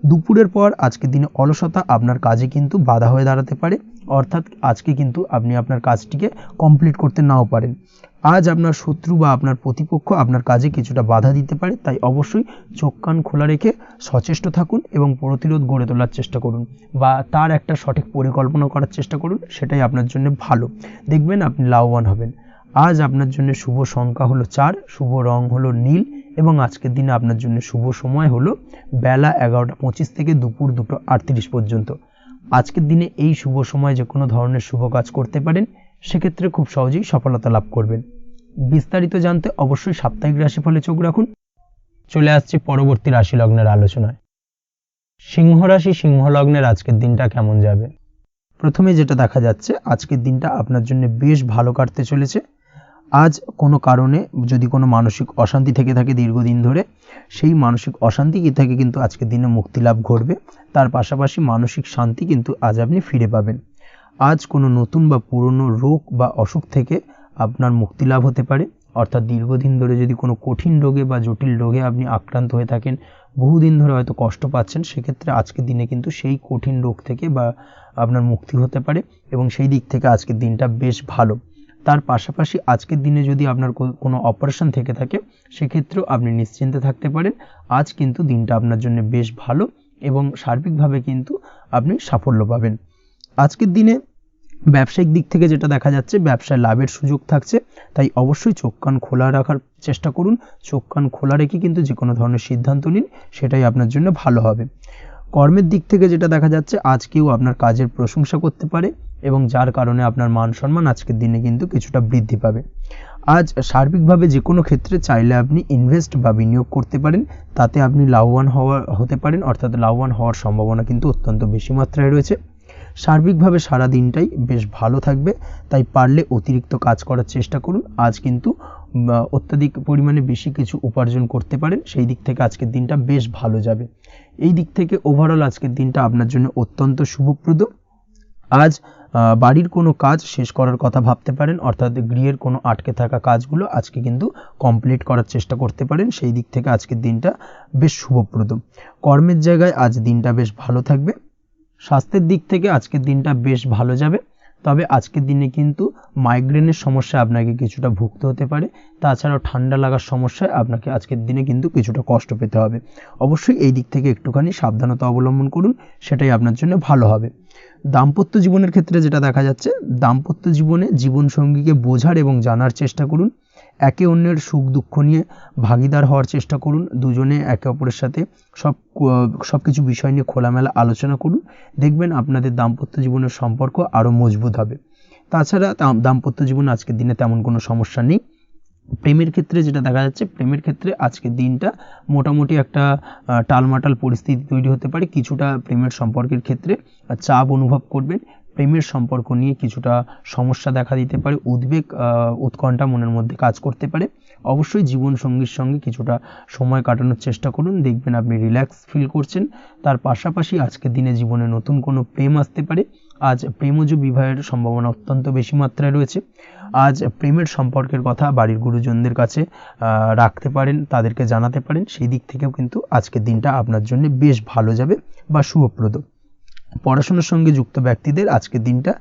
দুপুরের পর আজকের দিনে অলসতা আপনার কাজে কিন্তু বাধা হয়ে দাঁড়াতে পারে, অর্থাৎ আজকে কিন্তু আপনি আপনার কাজটিকে কমপ্লিট করতে নাও পারেন। আজ আপনার শত্রু বা আপনার প্রতিপক্ষ আপনার কাজে কিছুটা বাধা দিতে পারে, তাই অবশ্যই চোখ কান খোলা রেখে সচেষ্ট থাকুন এবং প্রতিরোধ গড়ে তোলার চেষ্টা করুন বা তার একটা সঠিক পরিকল্পনা করার চেষ্টা করুন, সেটাই আপনার জন্য ভালো। দেখবেন আপনি লাভবান হবেন। আজ আপনার জন্য শুভ সংখ্যা হলো 4, শুভ রং হলো নীল এবং আজকের দিনে আপনার জন্য শুভ সময় হলো বেলা 11:25 থেকে দুপুর 2:38 পর্যন্ত। আজকের দিনে এই শুভ সময় যে কোনো ধরনের শুভ কাজ করতে পারেন, সেক্ষেত্রে খুব সহজেই সফলতা লাভ করবেন। বিস্তারিত জানতে অবশ্যই সাপ্তাহিক রাশিফলে চোখ রাখুন। চলে আসছি পরবর্তী রাশি লগ্নের আলোচনায়। সিংহ রাশি, সিংহ লগ্নের আজকের দিনটা কেমন যাবে? প্রথমে যেটা দেখা যাচ্ছে, আজকের দিনটা আপনার জন্য বেশ ভালো কাটতে চলেছে। আজ কোনো কারণে যদি কোনো মানসিক অশান্তি থেকে থাকে দীর্ঘদিন ধরে, সেই মানসিক অশান্তি থেকে কিন্তু আজকের দিনে মুক্তি লাভ ঘটবে। তার পাশাপাশি মানসিক শান্তি কিন্তু আজ আপনি ফিরে পাবেন। আজ কোনো নতুন বা পুরনো রোগ বা অসুখ থেকে আপনার মুক্তি লাভ হতে পারে, অর্থাৎ দীর্ঘদিন ধরে যদি কোনো কঠিন রোগে বা জটিল রোগে আপনি আক্রান্ত হয়ে থাকেন, বহুদিন ধরে হয়তো কষ্ট পাচ্ছেন, সেক্ষেত্রে আজকের দিনে কিন্তু সেই কঠিন রোগ থেকে বা আপনার মুক্তি হতে পারে এবং সেই দিক থেকে আজকের দিনটা বেশ ভালো। তার পাশাপাশি আজকের দিনে যদি আপনার কোনো অপারেশন থেকে থাকে, সেক্ষেত্রেও আপনি নিশ্চিন্তে থাকতে পারেন। আজ কিন্তু দিনটা আপনার জন্য বেশ ভালো এবং সার্বিকভাবে কিন্তু আপনি সাফল্য পাবেন। আজকের দিনে ব্যবসায়িক দিক থেকে যেটা দেখা যাচ্ছে, ব্যবসায় লাভের সুযোগ থাকছে, তাই অবশ্যই চোখ কান খোলা রাখার চেষ্টা করুন। চোখ কান খোলা রেখে কিন্তু যে কোনো ধরনের সিদ্ধান্ত নিন, সেটাই আপনার জন্য ভালো হবে। কর্মের দিক থেকে যেটা দেখা যাচ্ছে, আজ কেউ আপনার কাজের প্রশংসা করতে পারে এবং যার কারণে আপনার মান সম্মান আজকের দিনে কিন্তু কিছুটা বৃদ্ধি পাবে। আজ সার্বিকভাবে যে কোনো ক্ষেত্রে চাইলে আপনি ইনভেস্ট বা বিনিয়োগ করতে পারেন, তাতে আপনি লাভবান হতে পারেন, অর্থাৎ লাভবান হওয়ার সম্ভাবনা কিন্তু অত্যন্ত বেশি মাত্রায় রয়েছে। সার্বিকভাবে সারা দিনটাই বেশ ভালো থাকবে, তাই পারলে অতিরিক্ত কাজ করার চেষ্টা করুন। আজ কিন্তু অত্যাধিক পরিমাণে বেশি কিছু উপার্জন করতে পারেন, সেই দিক থেকে আজকের দিনটা বেশ ভালো যাবে। এই দিক থেকে ওভারঅল আজকের দিনটা আপনার জন্য অত্যন্ত শুভপ্রদ। আজ বাড়ির কোনো কাজ শেষ করার কথা ভাবতে পারেন, অর্থাৎ গৃহের কোনো আটকে থাকা কাজগুলো আজকে কিন্তু কমপ্লিট করার চেষ্টা করতে পারেন, সেই দিক থেকে আজকের দিনটা বেশ শুভপ্রদ। কর্মের জায়গায় আজ দিনটা বেশ ভালো থাকবে। স্বাস্থ্যের দিক থেকে আজকের দিনটা বেশ ভালো যাবে, তবে আজকের দিনে কিন্তু মাইগ্রেনের সমস্যা আপনাকে কিছুটা ভুগতে হতে পারে। তাছাড়াও ঠান্ডা লাগার সমস্যায় আপনাকে আজকের দিনে কিন্তু কিছুটা কষ্ট পেতে হবে। অবশ্যই এই দিক থেকে একটুখানি সাবধানতা অবলম্বন করুন, সেটাই আপনার জন্য ভালো হবে। দাম্পত্য জীবনের ক্ষেত্রে যেটা দেখা যাচ্ছে, দাম্পত্য জীবনে জীবনসঙ্গীকে বোঝার এবং জানার চেষ্টা করুন। একে অন্যের সুখ দুঃখ নিয়ে ভাগিদার হওয়ার চেষ্টা করুন। দুজনে একে অপরের সাথে সব কিছু বিষয় নিয়ে খোলামেলা আলোচনা করুন। দেখবেন আপনাদের দাম্পত্য জীবনের সম্পর্ক আরও মজবুত হবে। তাছাড়া দাম্পত্য জীবনে আজকের দিনে তেমন কোনো সমস্যা নেই। প্রেমের ক্ষেত্রে যেটা দেখা যাচ্ছে, প্রেমের ক্ষেত্রে আজকের দিনটা মোটামুটি একটা টালমাটাল পরিস্থিতি তৈরি হতে পারে। কিছুটা প্রেমের সম্পর্কের ক্ষেত্রে চাপ অনুভব করবেন। প্রেমের সম্পর্ক নিয়ে কিছুটা সমস্যা দেখা দিতে পারে, উদ্বেগ উৎকণ্ঠা মনের মধ্যে কাজ করতে পারে। অবশ্যই জীবনসঙ্গীর সঙ্গে কিছুটা সময় কাটানোর চেষ্টা করুন, দেখবেন আপনি রিল্যাক্স ফিল করছেন। তার পাশাপাশি আজকের দিনে জীবনে নতুন কোনো প্রেম আসতে পারে। আজ প্রেমজ বিবাহের সম্ভাবনা অত্যন্ত বেশি মাত্রায় রয়েছে। আজ প্রেমের সম্পর্কের কথা বাড়ির গুরুজনদের কাছে রাখতে পারেন, তাদেরকে জানাতে পারেন, সেই দিক থেকেও কিন্তু আজকের দিনটা আপনার জন্য বেশ ভালো যাবে বা শুভপ্রদ। পড়াশোনার সঙ্গে যুক্ত ব্যক্তিদের আজকের দিনটা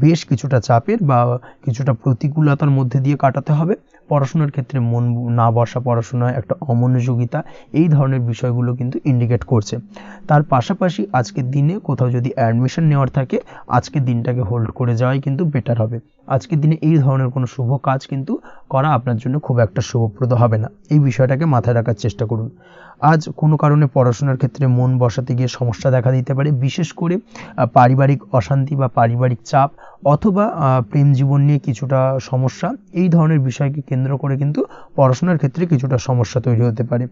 বেশ কিছুটা চাপের বা কিছুটা প্রতিকূলতার মধ্যে দিয়ে কাটাতে হবে। পড়াশোনার ক্ষেত্রে মন না বসা, পড়াশোনায় একটা অমনোযোগিতা, এই ধরনের বিষয়গুলো কিন্তু ইন্ডিকেট করছে। তার পাশাপাশি আজকের দিনে কোথাও যদি অ্যাডমিশন নেওয়ার থাকে, আজকের দিনটাকে হোল্ড করে যাওয়াই কিন্তু বেটার হবে। আজকের দিনে এই ধরনের কোনো শুভ কাজ কিন্তু করা আপনার জন্য খুব একটা শুভপ্রদ হবে না, এই বিষয়টাকে মাথায় রাখার চেষ্টা করুন। আজ কোনো কারণে পড়াশোনার ক্ষেত্রে মন বসাতে গিয়ে সমস্যা দেখা দিতে পারে, বিশেষ করে পারিবারিক অশান্তি বা পারিবারিক চাপ অথবা প্রেম জীবন নিয়ে কিছুটা সমস্যা, এই ধরনের বিষয়কে কেন্দ্র করে কিন্তু পড়াশোনার ক্ষেত্রে কিছুটা সমস্যা তৈরি হতে পারে।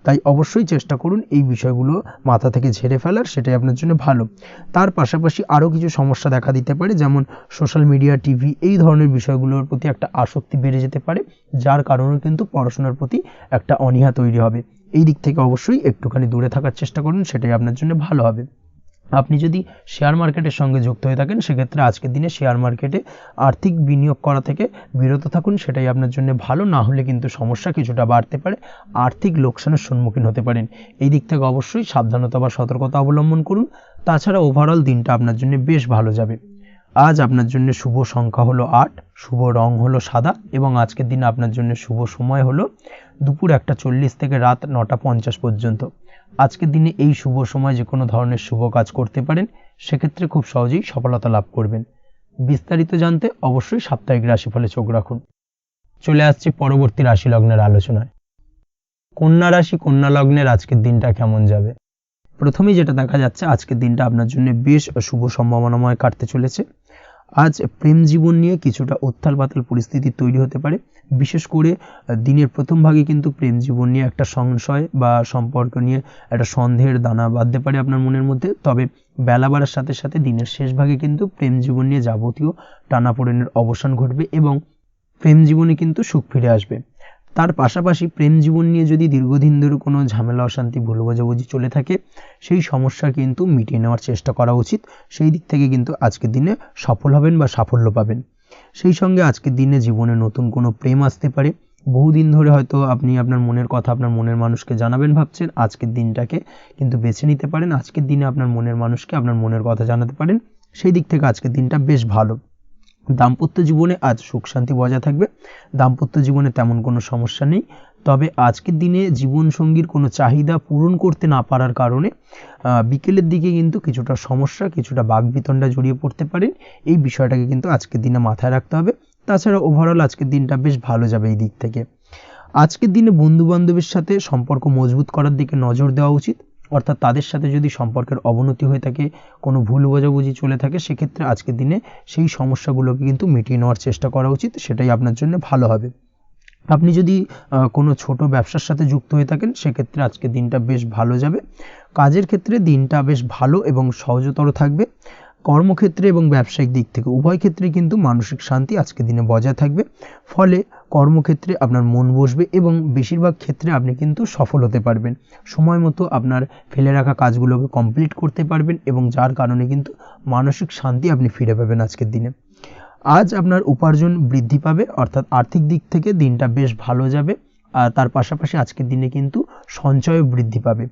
তাই অবশ্যই চেষ্টা করুন এই বিষয়গুলো মাথা থেকে ঝেড়ে ফেলার, সেটাই আপনার জন্য ভালো। তার পাশাপাশি আরও কিছু সমস্যা দেখা দিতে পারে, যেমন সোশ্যাল মিডিয়া, টিভি, এই ধরনের বিষয়গুলোর প্রতি একটা আসক্তি বেড়ে যেতে পারে, যার কারণে কিন্তু পড়াশোনার প্রতি একটা অনীহা তৈরি হবে। এই দিক থেকে অবশ্যই একটুখানি দূরে থাকার চেষ্টা করুন, সেটাই আপনার জন্য ভালো হবে। আপনি যদি শেয়ার মার্কেটের সঙ্গে যুক্ত হয়ে থাকেন, সেক্ষেত্রে আজকের দিনে শেয়ার মার্কেটে আর্থিক বিনিয়োগ করা থেকে বিরত থাকুন, সেটাই আপনার জন্য ভালো। না হলে কিন্তু সমস্যা কিছুটা বাড়তে পারে, আর্থিক লোকসানের সম্মুখীন হতে পারেন। এই দিক থেকে অবশ্যই সাবধানতা বা সতর্কতা অবলম্বন করুন। তাছাড়া ওভারঅল দিনটা আপনার জন্য বেশ ভালো যাবে। আজ আপনার জন্য শুভ সংখ্যা হলো 8, শুভ রং হলো সাদা এবং আজকের দিনে আপনার জন্য শুভ সময় হলো দুপুর 1:40 থেকে রাত 9:50 পর্যন্ত। আজকের দিনে এই শুভ সময় যে কোনো ধরনের শুভ কাজ করতে পারেন, সেক্ষেত্রে খুব সহজেই সফলতা লাভ করবেন। বিস্তারিত জানতে অবশ্যই সাপ্তাহিক রাশিফলে চোখ রাখুন। চলে আসছি পরবর্তী রাশি লগ্নের আলোচনায়। কন্যা রাশি, কন্যা লগ্নের আজকের দিনটা কেমন যাবে? প্রথমেই যেটা দেখা যাচ্ছে, আজকের দিনটা আপনার জন্য বেশ শুভ সম্ভাবনাময় কাটতে চলেছে। আজ প্রেম জীবন নিয়ে কিছুটা উত্থাল পাতাল পরিস্থিতি তৈরি হতে পারে, বিশেষ করে দিনের প্রথম ভাগে কিন্তু প্রেম জীবন নিয়ে একটা সংশয় বা সম্পর্ক নিয়ে একটা সন্দেহের দানা বাঁধতে পারে আপনার মনের মধ্যে। তবে বেলা বাড়ার সাথে সাথে দিনের শেষ ভাগে কিন্তু প্রেম জীবন নিয়ে যাবতীয় টানাপোড়েনের অবসান ঘটবে এবং প্রেম জীবনে কিন্তু সুখ ফিরে আসবে। তার পাশাপাশি প্রেম জীবন নিয়ে যদি দীর্ঘদিন ধরে কোনো ঝামেলা অশান্তি ভুল বোঝাবুঝি চলে থাকে, সেই সমস্যা কিন্তু মিটিয়ে নেওয়ার চেষ্টা করা উচিত। সেই দিক থেকে কিন্তু আজকের দিনে সফল হবেন বা সাফল্য পাবেন। সেই সঙ্গে আজকের দিনে জীবনে নতুন কোনো প্রেম আসতে পারে। বহুদিন ধরে হয়তো আপনি আপনার মনের কথা আপনার মনের মানুষকে জানাবেন ভাবছেন, আজকের দিনটাকে কিন্তু বেছে নিতে পারেন। আজকের দিনে আপনার মনের মানুষকে আপনার মনের কথা জানাতে পারেন। সেই দিক থেকে আজকের দিনটা বেশ ভালো। দাম্পত্য জীবনে আজ সুখ শান্তি বজায় থাকবে। দাম্পত্য জীবনে তেমন কোনো সমস্যা নেই। তবে আজকের দিনে জীবনসঙ্গীর কোনো চাহিদা পূরণ করতে না পারার কারণে বিকেলের দিকে কিন্তু কিছুটা সমস্যা, কিছুটা বাকবিতণ্ডা জড়িয়ে পড়তে পারেন। এই বিষয়টাকে কিন্তু আজকের দিনে মাথায় রাখতে হবে। তাছাড়া ওভারঅল আজকের দিনটা বেশ ভালো যাবে এই দিক থেকে। আজকের দিনে বন্ধু বান্ধবের সাথে সম্পর্ক মজবুত করার দিকে নজর দেওয়া উচিত। অর্থাৎ তাদের সাথে যদি সম্পর্কের অবনতি হয়ে থাকে, কোনো ভুল বোঝাবুঝি চলে থাকে, সেক্ষেত্রে আজকের দিনে সেই সমস্যাগুলোকে কিন্তু মিটিয়ে নেওয়ার চেষ্টা করা উচিত। সেটাই আপনার জন্য ভালো হবে। আপনি যদি কোনো ছোট ব্যবসার সাথে যুক্ত হয়ে থাকেন, সেক্ষেত্রে আজকের দিনটা বেশ ভালো যাবে। কাজের ক্ষেত্রে দিনটা বেশ ভালো এবং সহজতর থাকবে। কর্মক্ষেত্রে এবং ব্যবসায়িক দিক থেকে উভয় ক্ষেত্রে কিন্তু মানসিক শান্তি আজকের দিনে বজায় থাকবে। ফলে কর্মক্ষেত্রে আপনার মন বসবে এবং বেশিরভাগ ক্ষেত্রে আপনি কিন্তু সফল হতে পারবেন। সময় মতো আপনার ফেলে রাখা কাজগুলোকে কমপ্লিট করতে পারবেন এবং যার কারণে কিন্তু মানসিক শান্তি আপনি ফিরে পাবেন আজকের দিনে। আজ আপনার উপার্জন বৃদ্ধি পাবে, অর্থাৎ আর্থিক দিক থেকে দিনটা বেশ ভালো যাবে। আর তার পাশাপাশি আজকের দিনে কিন্তু সঞ্চয় বৃদ্ধি পাবে।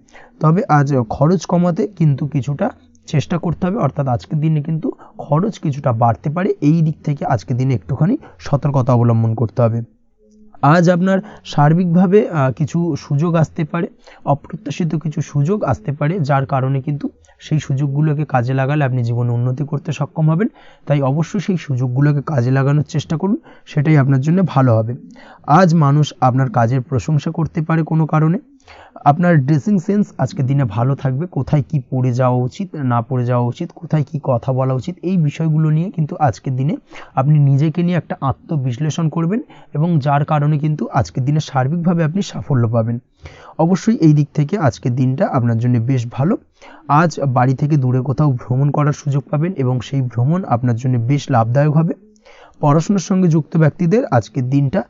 তবে আজ খরচ কমাতে কিন্তু কিছুটা চেষ্টা করতে হবে, অর্থাৎ আজকের দিনে কিন্তু খরচ কিছুটা বাড়তে পারে। এই দিক থেকে আজকের দিনে একটুখানি সতর্কতা অবলম্বন করতে হবে। আজ আপনার সার্বিকভাবে কিছু সুযোগ আসতে পারে, অপ্রত্যাশিত কিছু সুযোগ আসতে পারে, যার কারণে কিন্তু সেই সুযোগগুলোকে কাজে লাগালে আপনি জীবনে উন্নতি করতে সক্ষম হবেন। তাই অবশ্যই সেই সুযোগগুলোকে কাজে লাগানোর চেষ্টা করুন, সেটাই আপনার জন্য ভালো হবে। আজ মানুষ আপনার কাজের প্রশংসা করতে পারে কোনো কারণে। আপনার ড্রেসিং সেন্স আজকের দিনে ভালো থাকবে। কোথায় কি পরে যাওয়া উচিত, না পরে যাওয়া উচিত, কোথায় কি কথা বলা উচিত, এই বিষয়গুলো নিয়ে কিন্তু আজকের দিনে আপনি নিজেকে নিয়ে একটা আত্মবিশ্লেষণ করবেন এবং যার কারণে কিন্তু আজকের দিনে সার্বিকভাবে আপনি সাফল্য পাবেন। অবশ্যই এই দিক থেকে আজকের দিনটা আপনার জন্য বেশ ভালো। আজ বাড়ি থেকে দূরে কোথাও ভ্রমণ করার সুযোগ পাবেন এবং সেই ভ্রমণ আপনার জন্য বেশ লাভদায়ক হবে। পড়াশোনার সঙ্গে যুক্ত ব্যক্তিদের আজকের দিনটা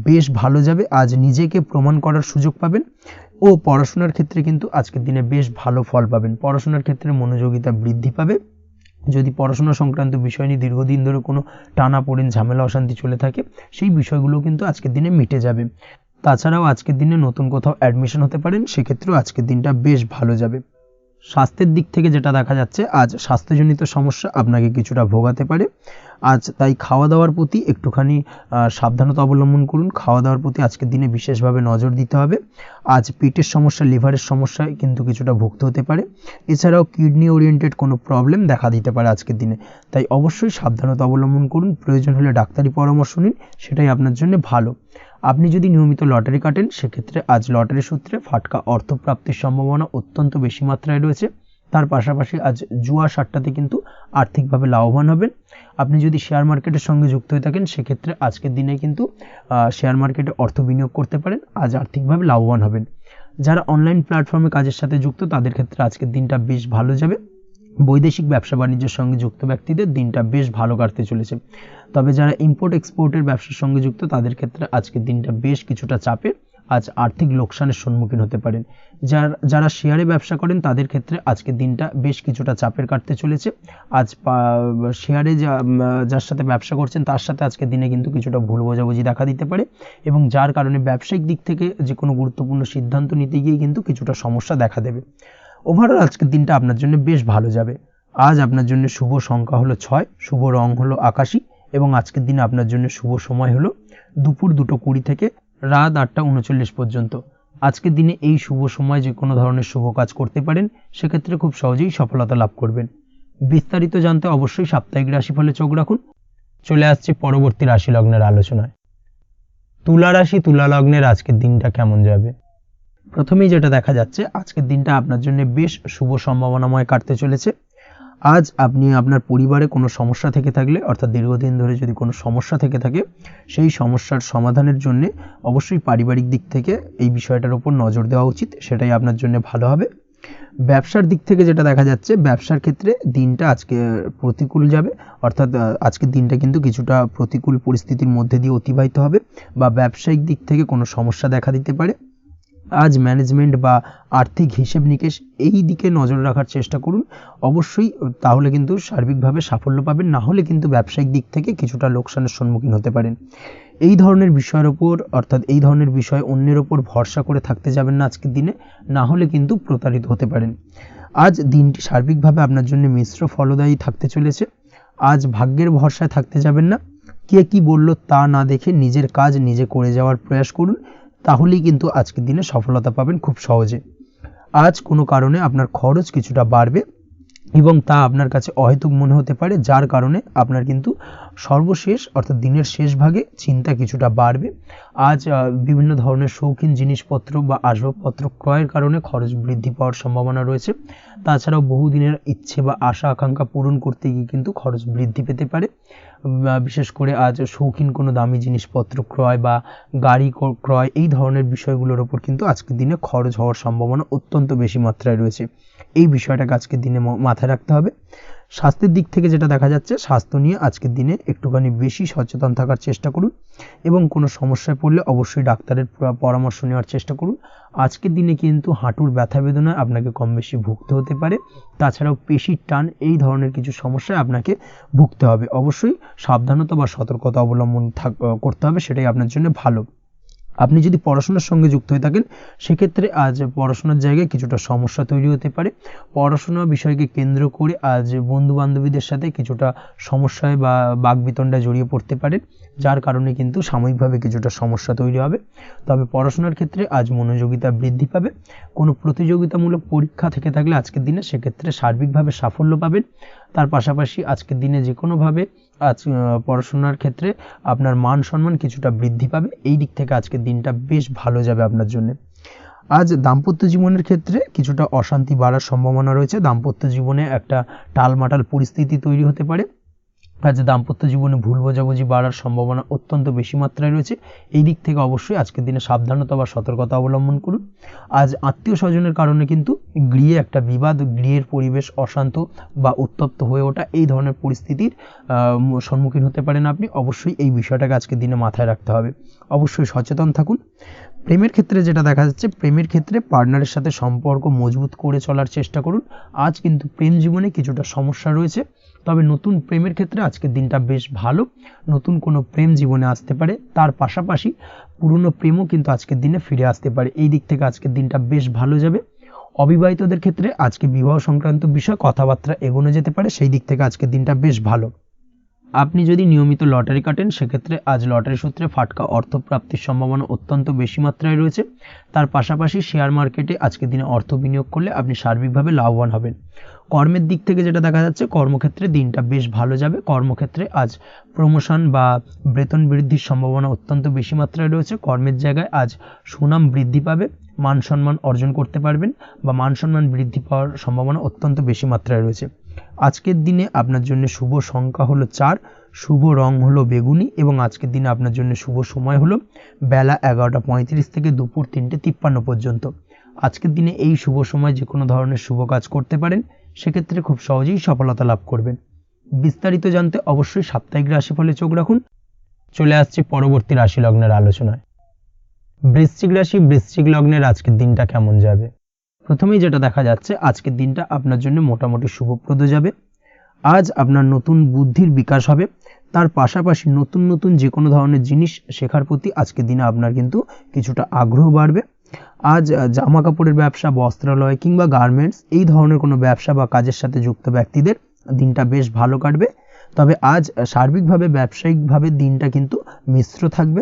বেশ ভালো যাবে। আজ নিজেকে প্রমাণ করার সুযোগ পাবেন ও পড়াশোনার ক্ষেত্রে কিন্তু আজকের দিনে বেশ ভালো ফল পাবেন। পড়াশোনার ক্ষেত্রে মনোযোগিতা বৃদ্ধি পাবে। যদি পড়াশোনা সংক্রান্ত বিষয় নিয়ে দীর্ঘদিন ধরে কোনো টানাপোড়েন ঝামেলা অশান্তি চলে থাকে, সেই বিষয়গুলো কিন্তু আজকের দিনে মিটে যাবে। তাছাড়াও আজকের দিনে নতুন কোথাও অ্যাডমিশন হতে পারেন, সেক্ষেত্রেও আজকের দিনটা বেশ ভালো যাবে। স্বাস্থ্যের দিক থেকে যেটা দেখা যাচ্ছে, আজ স্বাস্থ্যজনিত সমস্যা আপনাকে কিছুটা ভোগাতে পারে। আজ তাই খাওয়া দাওয়ার প্রতি একটুখানি সাবধানতা অবলম্বন করুন। খাওয়া দাওয়ার প্রতি আজকের দিনে বিশেষভাবে নজর দিতে হবে। আজ পেটের সমস্যা, লিভারের সমস্যায় কিন্তু কিছুটা ভুগতে হতে পারে। এছাড়াও কিডনি ওরিয়েন্টেড কোনো প্রবলেম দেখা দিতে পারে আজকের দিনে। তাই অবশ্যই সাবধানতা অবলম্বন করুন। প্রয়োজন হলে ডাক্তারি পরামর্শ নিন, সেটাই আপনার জন্য ভালো। আপনি যদি নিয়মিত লটারি কাটেন, সেক্ষেত্রে আজ লটারি সূত্রে ফাটকা অর্থপ্রাপ্তির সম্ভাবনা অত্যন্ত বেশি মাত্রায় রয়েছে। তার পাশাপাশি আজ জুয়া সাট্টাতে কিন্তু আর্থিকভাবে লাভবান হবেন। আপনি যদি শেয়ার মার্কেটের সঙ্গে যুক্ত হয়ে থাকেন, সেক্ষেত্রে আজকের দিনে কিন্তু শেয়ার মার্কেটে অর্থ বিনিয়োগ করতে পারেন। আজ আর্থিকভাবে লাভবান হবেন। যারা অনলাইন প্ল্যাটফর্মে কাজের সাথে যুক্ত, তাদের ক্ষেত্রে আজকের দিনটা বেশ ভালো যাবে। বৈদেশিক ব্যবসা বাণিজ্যের সঙ্গে যুক্ত ব্যক্তিদের দিনটা বেশ ভালো কাটতে চলেছে। তবে যারা ইম্পোর্ট এক্সপোর্টের ব্যবসার সঙ্গে যুক্ত, তাদের ক্ষেত্রে আজকের দিনটা বেশ কিছুটা চাপের। আজ আর্থিক লোকসানের সম্মুখীন হতে পারেন। যারা শেয়ারে ব্যবসা করেন, তাদের ক্ষেত্রে আজকের দিনটা বেশ কিছুটা চাপের কাটতে চলেছে। আজ শেয়ারে যার সাথে ব্যবসা করছেন, তার সাথে আজকের দিনে কিন্তু কিছুটা ভুল বোঝাবুঝি দেখা দিতে পারে এবং যার কারণে ব্যবসায়িক দিক থেকে যে কোনো গুরুত্বপূর্ণ সিদ্ধান্ত নিতে গিয়ে কিন্তু কিছুটা সমস্যা দেখা দেবে। ওভারঅল আজকের দিনটা আপনার জন্য বেশ ভালো যাবে। আজ আপনার জন্য শুভ সংখ্যা হলো 6, শুভ রং হলো আকাশী এবং আজকের দিনে আপনার জন্য শুভ সময় হলো দুপুর 2:20 থেকে রাত 8:39 পর্যন্ত। আজকের দিনে এই শুভ সময় যে কোনো ধরনের শুভ কাজ করতে পারেন, সেক্ষেত্রে খুব সহজেই সফলতা লাভ করবেন। বিস্তারিত জানতে অবশ্যই সাপ্তাহিক রাশিফলে চোখ রাখুন। চলে আসছে পরবর্তী রাশি লগ্নের আলোচনায়। তুলা রাশি, তুলা লগ্নের আজকের দিনটা কেমন যাবে? প্রথমেই যেটা দেখা যাচ্ছে, আজকের দিনটা আপনার জন্য বেশ শুভ সম্ভাবনাময় কাটতে চলেছে। আজ আপনি আপনার পরিবারে কোনো সমস্যা থেকে থাকলে, অর্থাৎ দীর্ঘদিন ধরে যদি কোনো সমস্যা থেকে থাকে, সেই সমস্যার সমাধানের জন্য অবশ্যই পারিবারিক দিক থেকে এই বিষয়টার উপর নজর দেওয়া উচিত। সেটাই আপনার জন্য ভালো হবে। ব্যবসার দিক থেকে যেটা দেখা যাচ্ছে, ব্যবসার ক্ষেত্রে দিনটা আজকে প্রতিকূল যাবে, অর্থাৎ আজকের দিনটা কিন্তু কিছুটা প্রতিকূল পরিস্থিতির মধ্যে দিয়ে অতিবাহিত হবে বা ব্যবসায়িক দিক থেকে কোনো সমস্যা দেখা দিতে পারে। আজ ম্যানেজমেন্ট বা আর্থিক হিসেব নিকেশ এই দিকে নজর রাখার চেষ্টা করুন অবশ্যই, তাহলে কিন্তু সার্বিকভাবে সাফল্য পাবেন, না হলে কিন্তু ব্যবসায়িক দিক থেকে কিছুটা লোকসানের সম্মুখীন হতে পারেন। এই ধরনের বিষয়ের ওপর, অর্থাৎ এই ধরনের বিষয় অন্যের ওপর ভরসা করে থাকতে যাবেন না আজকের দিনে, না হলে কিন্তু প্রতারিত হতে পারেন। আজ দিনটি সার্বিকভাবে আপনার জন্য মিশ্র ফলদায়ী থাকতে চলেছে। আজ ভাগ্যের ভরসায় থাকতে যাবেন না, কে কি বলল তা না দেখে নিজের কাজ নিজে করে যাওয়ার প্রয়াস করুন, তাহলেই কিন্তু আজকের দিনে সফলতা পাবেন খুব সহজে। আজ কোনো কারণে আপনার খরচ কিছুটা বাড়বে এবং তা আপনার কাছে অহেতুক মনে হতে পারে, যার কারণে আপনার কিন্তু সর্বশেষ অর্থাৎ দিনের শেষ ভাগে চিন্তা কিছুটা বাড়বে। আজ বিভিন্ন ধরনের শৌখিন জিনিসপত্র বা আসবাবপত্র ক্রয়ের কারণে খরচ বৃদ্ধি পাওয়ার সম্ভাবনা রয়েছে। তাছাড়াও বহুদিনের ইচ্ছে বা আশা আকাঙ্ক্ষা পূরণ করতে গিয়ে কিন্তু খরচ বৃদ্ধি পেতে পারে। বিশেষ করে আজ শৌখিন কোনো দামি জিনিসপত্র ক্রয় বা গাড়ি ক্রয় এই ধরনের বিষয়গুলোর ওপর কিন্তু আজকের দিনে খরচ হওয়ার সম্ভাবনা অত্যন্ত বেশি মাত্রায় রয়েছে। এই বিষয়টাকে আজকের দিনে মাথায় রাখতে হবে। স্বাস্থ্যের দিক থেকে যেটা দেখা যাচ্ছে, স্বাস্থ্য নিয়ে আজকের দিনে একটুখানি বেশি সচেতন থাকার চেষ্টা করুন এবং কোনো সমস্যায় পড়লে অবশ্যই ডাক্তারের পরামর্শ নেওয়ার চেষ্টা করুন। আজকের দিনে কিন্তু হাঁটুর ব্যথা বেদনায় আপনাকে কম বেশি ভুগতে হতে পারে, তাছাড়াও পেশির টান এই ধরনের কিছু সমস্যায় আপনাকে ভুগতে হবে। অবশ্যই সাবধানতা বা সতর্কতা অবলম্বন করতে হবে, সেটাই আপনার জন্য ভালো। আপনি যদি পড়াশোনার সঙ্গে যুক্ত হয়ে থাকেন, সেক্ষেত্রে আজ পড়াশোনার জায়গায় কিছুটা সমস্যা তৈরি হতে পারে। পড়াশোনা বিষয়কে কেন্দ্র করে আজ বন্ধু বান্ধবীদের সাথে কিছুটা সমস্যায় বা বাকবিতণ্ডায় জড়িয়ে পড়তে পারেন, যার কারণে কিন্তু সাময়িকভাবে কিছুটা সমস্যা তৈরি হবে। তবে পড়াশোনার ক্ষেত্রে আজ মনোযোগিতা বৃদ্ধি পাবে। কোনো প্রতিযোগিতামূলক পরীক্ষা থেকে থাকলে আজকের দিনে সেক্ষেত্রে সার্বিকভাবে সাফল্য পাবেন। তার পাশাপাশি আজকের দিনে যে কোনোভাবে আজ পড়াশোনার ক্ষেত্রে আপনার মান সম্মান কিছুটা বৃদ্ধি পাবে। এই দিক থেকে আজকের দিনটা বেশ ভালো যাবে আপনার জন্য। আজ দাম্পত্য জীবনের ক্ষেত্রে কিছুটা অশান্তি বাড়ার সম্ভাবনা রয়েছে। দাম্পত্য জীবনে একটা টালমাটাল পরিস্থিতি তৈরি হতে পারে। আজ দাম্পত্য জীবনে ভুল বোঝাবুঝি বাড়ার সম্ভাবনা অত্যন্ত বেশি মাত্রায় রয়েছে। এই দিক থেকে অবশ্যই আজকের দিনে সাবধানতা বা সতর্কতা অবলম্বন করুন। আজ আত্মীয় স্বজনের কারণে কিন্তু গৃহে একটা বিবাদ, গৃহের পরিবেশ অশান্ত বা উত্তপ্ত হয়ে ওঠা এই ধরনের পরিস্থিতির সম্মুখীন হতে পারেন আপনি। অবশ্যই এই বিষয়টাকে আজকের দিনে মাথায় রাখতে হবে। অবশ্যই সচেতন থাকুন। প্রেমের ক্ষেত্রে যেটা দেখা যাচ্ছে, প্রেমের ক্ষেত্রে পার্টনারের সাথে সম্পর্ক মজবুত করে চলার চেষ্টা করুন। আজ কিন্তু প্রেম জীবনে কিছুটা সমস্যা রয়েছে, তবে নতুন প্রেমের ক্ষেত্রে আজকের দিনটা বেশ ভালো। নতুন কোনো প্রেম জীবনে আসতে পারে, তার পাশাপাশি পুরনো প্রেমও কিন্তু আজকের দিনে ফিরে আসতে পারে। এই দিক থেকে আজকের দিনটা বেশ ভালো যাবে। অবিবাহিতদের ক্ষেত্রে আজকে বিবাহ সংক্রান্ত বিষয় কথাবার্তা এগোনো যেতে পারে, সেই দিক থেকে আজকের দিনটা বেশ ভালো। আপনি যদি নিয়মিত লটারি কাটেন, সেক্ষেত্রে আজ লটারি সূত্রে ফাটকা অর্থপ্রাপ্তির সম্ভাবনা অত্যন্ত বেশি মাত্রায় রয়েছে। তার পাশাপাশি শেয়ার মার্কেটে আজকের দিনে অর্থ বিনিয়োগ করলে আপনি সার্বিকভাবে লাভবান হবেন। কর্মের দিক থেকে যেটা দেখা যাচ্ছে, কর্মক্ষেত্রে দিনটা বেশ ভালো যাবে। কর্মক্ষেত্রে আজ প্রমোশন বা বেতন বৃদ্ধির সম্ভাবনা অত্যন্ত বেশি মাত্রায় রয়েছে। কর্মের জায়গায় আজ সুনাম বৃদ্ধি পাবে, মান সম্মান অর্জন করতে পারবেন বা মান সম্মান বৃদ্ধি পাওয়ার সম্ভাবনা অত্যন্ত বেশি মাত্রায় রয়েছে। আজকের দিনে আপনার জন্য শুভ সংখ্যা হলো 4, শুভ রং হলো বেগুনি এবং আজকের দিনে আপনার জন্য শুভ সময় হলো বেলা 11:35 থেকে দুপুর 3:53 পর্যন্ত। আজকের দিনে এই শুভ সময় যে কোনো ধরনের শুভ কাজ করতে পারেন, সেক্ষেত্রে খুব সহজেই সফলতা লাভ করবেন। বিস্তারিত জানতে অবশ্যই সাপ্তাহিক রাশিফলে চোখ রাখুন। চলে আসছে পরবর্তী রাশি লগ্নের আলোচনায়। বৃশ্চিক রাশি, বৃশ্চিক লগ্নের আজকের দিনটা কেমন যাবে? প্রথমেই যেটা দেখা যাচ্ছে, আজকের দিনটা আপনার জন্য মোটামুটি শুভপ্রদ যাবে। আজ আপনার নতুন বুদ্ধির বিকাশ হবে, তার পাশাপাশি নতুন নতুন যে কোনো ধরনের জিনিস শেখার প্রতি আজকের দিনে আপনার কিন্তু কিছুটা আগ্রহ বাড়বে। আজ জামা কাপড়ের ব্যবসা, বস্ত্রালয় কিংবা গার্মেন্টস এই ধরনের কোনো ব্যবসা বা কাজের সাথে যুক্ত ব্যক্তিদের দিনটা বেশ ভালো কাটবে। তবে আজ সার্বিকভাবে ব্যবসায়িকভাবে দিনটা কিন্তু মিশ্র থাকবে।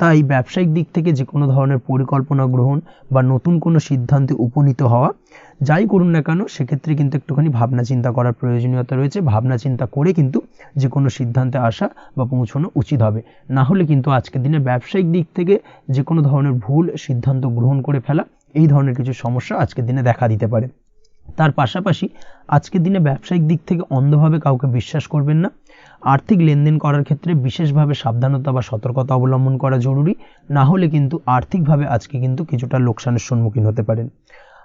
তাই ব্যবসায়িক দিক থেকে যে কোনো ধরনের পরিকল্পনা গ্রহণ বা নতুন কোনো সিদ্ধান্তে উপনীত হওয়া, যাই করুন না কেন, সেক্ষেত্রে কিন্তু একটুখানি ভাবনা চিন্তা করার প্রয়োজনীয়তা রয়েছে। ভাবনা চিন্তা করে কিন্তু যে কোনো সিদ্ধান্তে আসা বা পৌঁছানো উচিত হবে, না হলে কিন্তু আজকের দিনে ব্যবসায়িক দিক থেকে যে কোনো ধরনের ভুল সিদ্ধান্ত গ্রহণ করে ফেলা, এই ধরনের কিছু সমস্যা আজকের দিনে দেখা দিতে পারে। তার পাশাপাশি আজকের দিনে ব্যবসায়িক দিক থেকে অন্ধভাবে কাউকে বিশ্বাস করবেন না। আর্থিক লেনদেন করার ক্ষেত্রে বিশেষভাবে সাবধানতা বা সতর্কতা অবলম্বন করা জরুরি, না হলে কিন্তু আর্থিকভাবে আজকে কিন্তু কিছুটা লোকসানের সম্মুখীন হতে পারেন।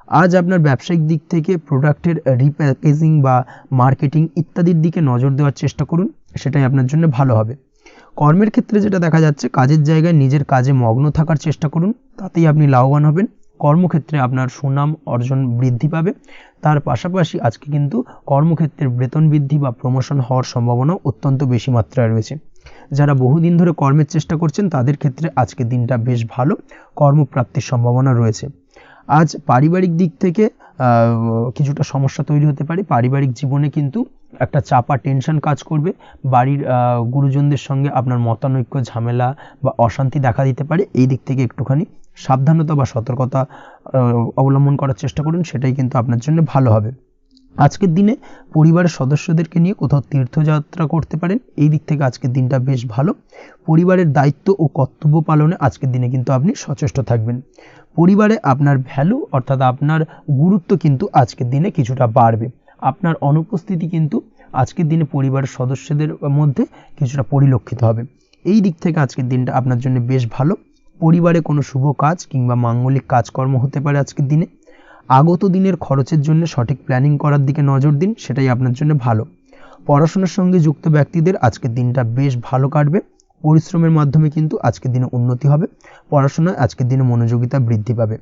আজ আপনার ব্যবসায়িক দিক থেকে প্রোডাক্টের রিপ্যাকেজিং বা মার্কেটিং ইত্যাদির দিকে নজর দেওয়ার চেষ্টা করুন, সেটাই আপনার জন্য ভালো হবে। কর্মের ক্ষেত্রে যেটা দেখা যাচ্ছে, কাজের জায়গায় নিজের কাজে মগ্ন থাকার চেষ্টা করুন, তাতেই আপনি লাভবান হবেন। কর্মক্ষেত্রে আপনার সুনাম অর্জন বৃদ্ধি পাবে। তার পাশাপাশি আজকে কিন্তু কর্মক্ষেত্রের বেতন বৃদ্ধি বা প্রমোশন হওয়ার সম্ভাবনাও অত্যন্ত বেশি মাত্রায় রয়েছে। যারা বহুদিন ধরে কর্মের চেষ্টা করছেন তাদের ক্ষেত্রে আজকের দিনটা বেশ ভালো, কর্মপ্রাপ্তির সম্ভাবনা রয়েছে। আজ পারিবারিক দিক থেকে কিছুটা সমস্যা তৈরি হতে পারে। পারিবারিক জীবনে কিন্তু একটা চাপা টেনশন কাজ করবে। বাড়ির গুরুজনদের সঙ্গে আপনার মতানৈক্য, ঝামেলা বা অশান্তি দেখা দিতে পারে। এই দিক থেকে একটুখানি সাবধানতা বা সতর্কতা অবলম্বন করার চেষ্টা করুন, সেটাই কিন্তু আপনার জন্য ভালো হবে। আজকের দিনে পরিবারের সদস্যদেরকে নিয়ে কোথাও তীর্থযাত্রা করতে পারেন। এই দিক থেকে আজকের দিনটা বেশ ভালো। পরিবারের দায়িত্ব ও কর্তব্য পালনে আজকের দিনে কিন্তু আপনি সচেষ্ট থাকবেন। পরিবারে আপনার ভ্যালু অর্থাৎ আপনার গুরুত্ব কিন্তু আজকের দিনে কিছুটা বাড়বে। আপনার অনুপস্থিতি কিন্তু আজকের দিনে পরিবারের সদস্যদের মধ্যে কিছুটা পরিলক্ষিত হবে। এই দিক থেকে আজকের দিনটা আপনার জন্য বেশ ভালো। পরিবারে কোনো শুভ কাজ কিংবা মাঙ্গলিক কাজকর্ম হতে পারে আজকের দিনে। আগত দিনের খরচের জন্য সঠিক প্ল্যানিং করার দিকে নজর দিন, সেটাই আপনার জন্য ভালো। পড়াশোনার সঙ্গে যুক্ত ব্যক্তিদের আজকের দিনটা বেশ ভালো কাটবে। পরিশ্রমের মাধ্যমে কিন্তু আজকের দিনে উন্নতি হবে। পড়াশোনায় আজকের দিনে মনোযোগিতা বৃদ্ধি পাবে।